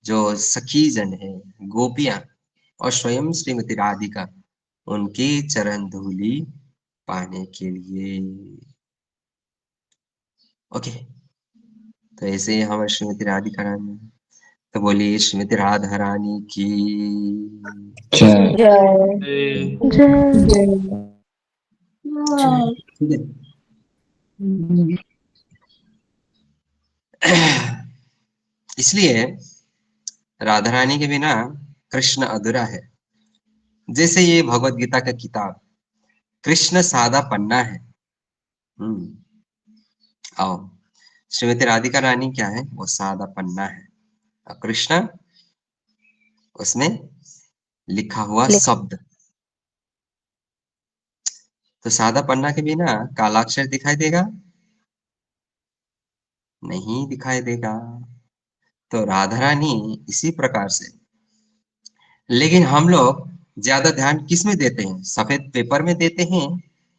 जो सखी जन है, गोपियां, और स्वयं श्रीमती राधिका, उनकी चरण धूली पाने के लिए। ओके, तो ऐसे ही हमारे श्रीमती राधिका रानी, तो बोलिए श्रीमती राधा रानी की जय जय जय ठीक है। इसलिए राधा रानी के बिना कृष्ण अधूरा है। जैसे ये भगवत गीता का किताब, कृष्ण सादा पन्ना है। आओ, श्रीमती राधिका रानी क्या है, वो सादा पन्ना है, और कृष्ण उसमें लिखा हुआ शब्द। तो सादा पन्ना के बिना कालाक्षर दिखाई देगा, नहीं दिखाई देगा। तो राधा रानी इसी प्रकार से लेकिन हम लोग ज्यादा ध्यान किस में देते हैं? सफेद पेपर में देते हैं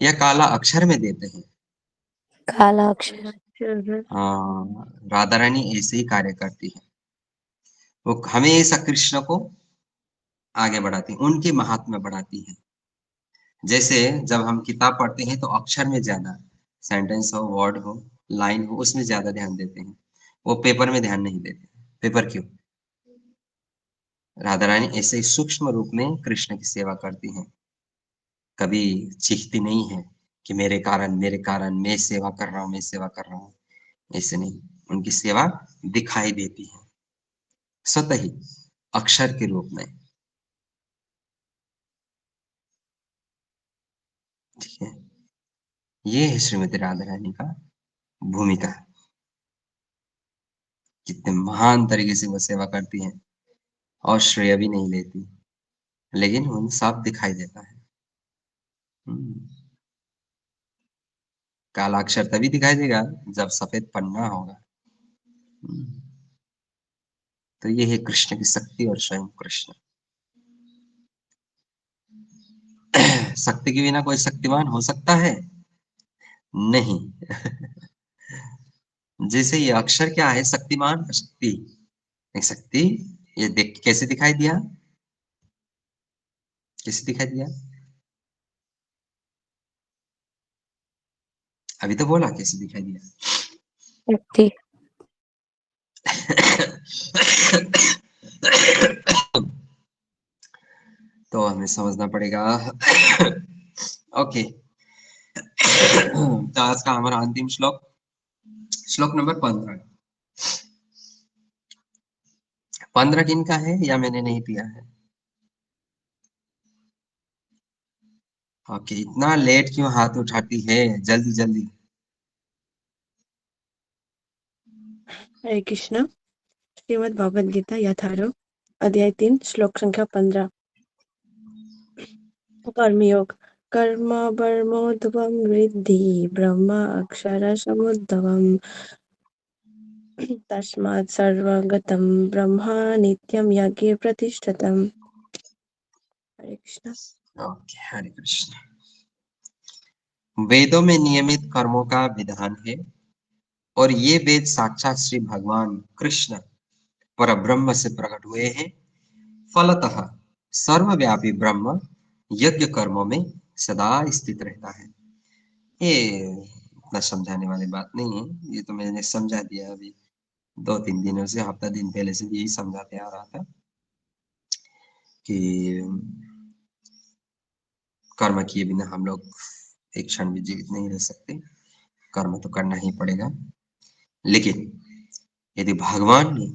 या काला अक्षर में देते हैं? काला अक्षर। हाँ, राधा रानी ऐसे ही कार्य करती है। वो हमेशा कृष्ण को आगे बढ़ाती है, उनके महात्म्य बढ़ाती है। जैसे जब हम किताब पढ़ते हैं तो अक्षर में ज्यादा, सेंटेंस हो, वर्ड हो, लाइन हो, उसमें ज्यादा ध्यान देते हैं। वो पेपर में ध्यान नहीं देते। पेपर क्यों? राधा रानी ऐसे ही सूक्ष्म रूप में कृष्ण की सेवा करती हैं। कभी चीखती नहीं है कि मेरे कारण मैं सेवा कर रहा हूँ, मैं सेवा कर रहा हूँ। ऐसे नहीं, उनकी सेवा दिखाई देती है स्वतः ही, अक्षर के रूप में। ठीक है, ये है श्रीमती राधा रानी का भूमिका। कितने महान तरीके से वो सेवा करती हैं और श्रेय भी नहीं लेती, लेकिन उन साफ दिखाई देता है। हम्म, काला अक्षर तभी दिखाई देगा जब सफेद पन्ना होगा। हम्म, तो ये है कृष्ण की शक्ति और स्वयं कृष्ण। शक्ति के बिना कोई शक्तिमान हो सकता है? नहीं। जैसे ये अक्षर क्या है? शक्तिमान, शक्ति। एक शक्ति, ये देख कैसे दिखाई दिया? कैसे दिखाई दिया? अभी तो बोला कैसे दिखाई दिया। शक्ति। तो हमें समझना पड़ेगा। ओके, तो आज का हमारा अंतिम श्लोक, श्लोक नंबर 15। 15 किन का है या मैंने नहीं दिया है? ओके, इतना लेट क्यों हाथ उठाती है? जल्दी जल्दी। हरे कृष्ण। श्रीमद् भगवद गीता यथारूप अध्याय 3 श्लोक संख्या 15। कर्मयोग। कर्म वर्मोद्भवं वृद्धि ब्रह्म अक्षर समुद्भवम् तस्मात् सर्वगतं ब्रह्म नित्यं यज्ञे प्रतिष्ठितम्। हरे कृष्ण। ओके, हरे कृष्ण। वेदों में नियमित कर्मों का विधान है और ये वेद साक्षात श्री भगवान कृष्ण परब्रह्म से प्रकट हुए हैं। फलतः सर्वव्यापी ब्रह्म यज्ञ कर्मों में सदा स्थित रहता है। ये इतना समझाने वाली बात नहीं है, ये तो मैंने समझा दिया अभी 2-3 दिनों से, हफ्ता दिन पहले से यही समझाते आ रहा था कि कर्म किए बिना हम लोग एक क्षण भी जीवित नहीं रह सकते। कर्म तो करना ही पड़ेगा। लेकिन यदि भगवान ने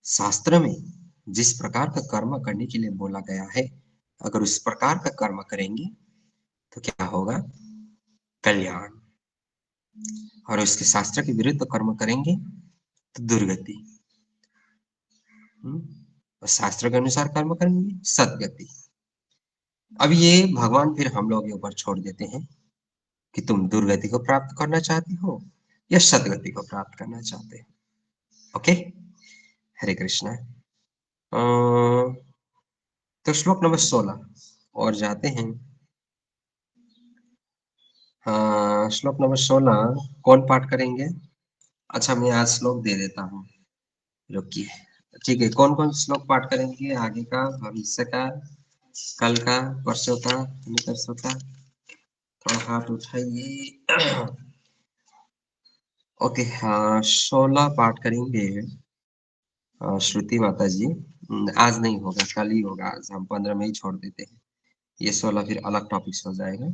शास्त्र में जिस प्रकार का कर्म करने के लिए बोला गया है, अगर उस प्रकार का कर्म करेंगे तो क्या होगा? कल्याण। और उसके शास्त्र के विरुद्ध कर्म करेंगे तो दुर्गति। और शास्त्र के अनुसार कर्म करेंगे सदगति। अब ये भगवान फिर हम लोग के ऊपर छोड़ देते हैं कि तुम दुर्गति को प्राप्त करना चाहते हो या सदगति को प्राप्त करना चाहते हो। ओके, हरे कृष्णा। तो श्लोक नंबर 16 और जाते हैं। श्लोक नंबर 16 कौन पाठ करेंगे? अच्छा, मैं आज श्लोक दे देता हूँ, रुकिए। ठीक है, कौन कौन श्लोक पाठ करेंगे? आगे का, भविष्य का, कल का, परसों का, परसों का? थोड़ा हाथ उठाइए। ओके, हाँ, 16 पाठ करेंगे श्रुति माता जी। आज नहीं होगा, कल ही होगा। आज हम 15 में ही छोड़ देते हैं, ये 16 फिर अलग टॉपिक हो जाएगा।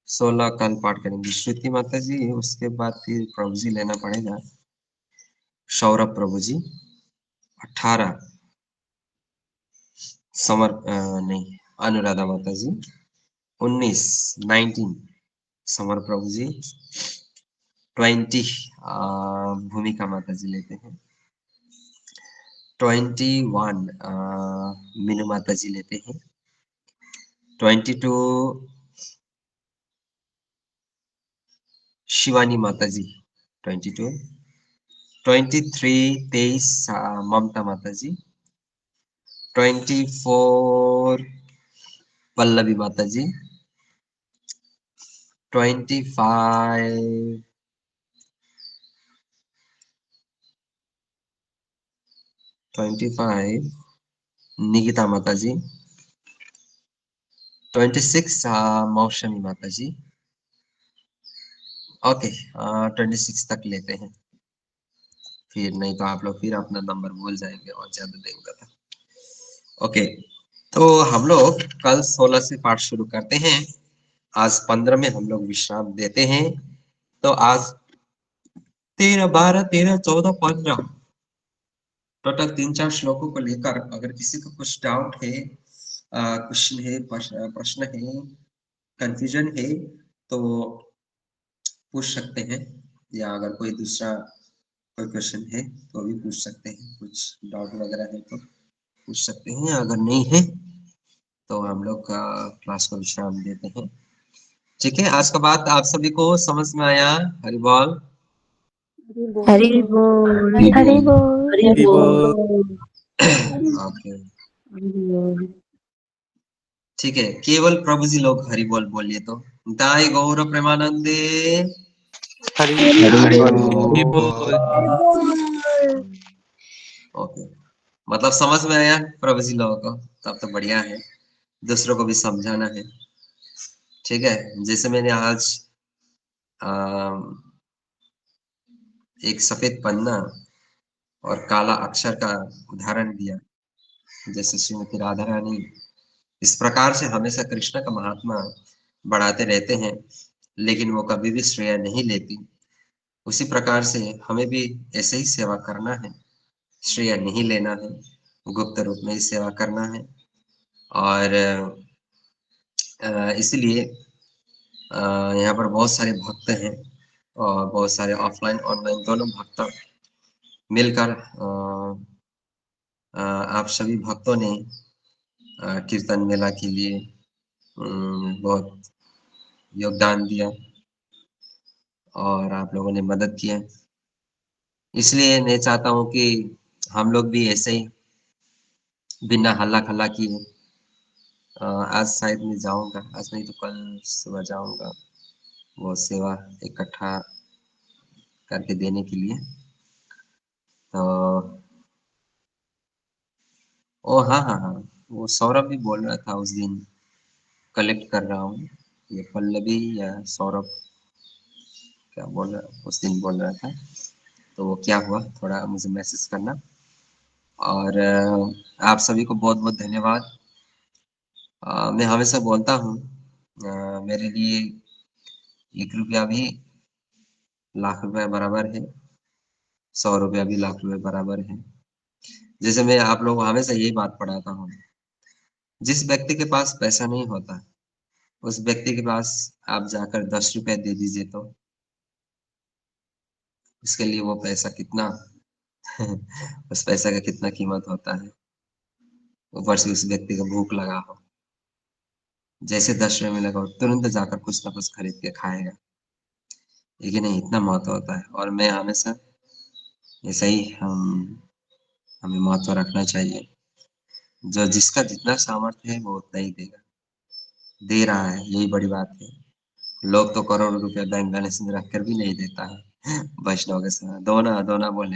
16 कल पाठ करेंगी श्रुति माता जी, उसके बाद फिर प्रभु जी लेना पड़ेगा, सौरभ प्रभु जी। 18 समर नहीं, अनुराधा माता जी। 19 समर प्रभु जी। 20 भूमिका माता जी लेते हैं। 21 मीनू माता जी लेते हैं। 22 शिवानी माता जी। 22 23 ममता माता जी। 24 पल्लवी माता जी, 25 निकिता माता जी, 26 मौसमी माता जी। ओके, 26 तक लेते हैं, फिर नहीं तो आप लोग फिर अपना नंबर भूल जाएंगे और ज्यादा देंगे तो। ओके, तो हम लोग कल 16 से पाठ शुरू करते हैं। आज 15 में हम लोग विश्राम देते हैं। तो आज 13, 12, 13, 14, 15 टोटल 3-4 श्लोकों को लेकर अगर किसी को कुछ डाउट है, क्वेश्चन है, प्रश्न है, कंफ्यूजन है, तो पूछ सकते हैं, या अगर कोई दूसरा कोई क्वेश्चन है तो भी पूछ सकते हैं। कुछ डाउट वगैरह है तो पूछ सकते हैं, अगर नहीं है तो हम लोग क्लास को विश्राम देते हैं। ठीक है, आज का बात आप सभी को समझ में आया? हरि बोल। हरि बोल। हरि हरि बोल। ओके, ठीक है, केवल प्रभु जी लोग हरि बोल बोलिए तो। दाई गौर प्रेमानंदे हरि बोल। ओके, मतलब समझ में आया प्रभु जी लोगों को? तब तो बढ़िया है, दूसरों को भी समझाना है। ठीक है, जैसे मैंने आज एक सफेद पन्ना और काला अक्षर का उदाहरण दिया। जैसे श्रीमती राधा रानी इस प्रकार से हमेशा कृष्ण का महात्मा बढ़ाते रहते हैं, लेकिन वो कभी भी श्रेय नहीं लेती। उसी प्रकार से हमें भी ऐसे ही सेवा करना है, श्रेय नहीं लेना है, गुप्त रूप में ही सेवा करना है। और इसलिए यहाँ पर बहुत सारे भक्त हैं और बहुत सारे ऑफलाइन ऑनलाइन दोनों भक्त मिलकर आप सभी भक्तों ने कीर्तन मेला के लिए बहुत योगदान दिया और आप लोगों ने मदद किया। इसलिए मैं चाहता हूँ कि हम लोग भी ऐसे ही बिना हल्ला खल्ला किए, आज शायद मैं जाऊंगा, आज नहीं तो कल सुबह जाऊंगा वो सेवा इकट्ठा करके देने के लिए। तो ओ हाँ हाँ हाँ, वो सौरभ भी बोल रहा था उस दिन, कलेक्ट कर रहा हूँ। ये पल्लवी या सौरभ क्या बोल रहा, उस दिन बोल रहा था। तो वो क्या हुआ, थोड़ा मुझे मैसेज करना। और आप सभी को बहुत बहुत धन्यवाद। मैं हमेशा बोलता हूँ, मेरे लिए 1 रुपया भी लाख रुपया बराबर है, 100 रुपया भी लाख रुपये बराबर है। जैसे मैं आप लोगों को हमेशा यही बात पढ़ाता हूँ, जिस व्यक्ति के पास पैसा नहीं होता उस व्यक्ति के पास आप जाकर 10 रुपया दे दीजिए तो उसके लिए वो पैसा कितना उस पैसा का कितना कीमत होता है। ऊपर से उस व्यक्ति को भूख लगा हो, जैसे 10 रुपये मिलेगा वो तुरंत जाकर कुछ ना कुछ खरीद के खाएगा। ये कि नहीं, इतना महत्व होता है। और मैं हमेशा ऐसा ही हमें महत्व रखना चाहिए। जो जिसका जितना सामर्थ्य है वो उतना ही देगा, दे रहा है, यही बड़ी बात है। लोग तो करोड़ों रुपया बैंक बैलेंस में रखकर भी नहीं देता है। वैष्णव के साथ दोना दोना बोलने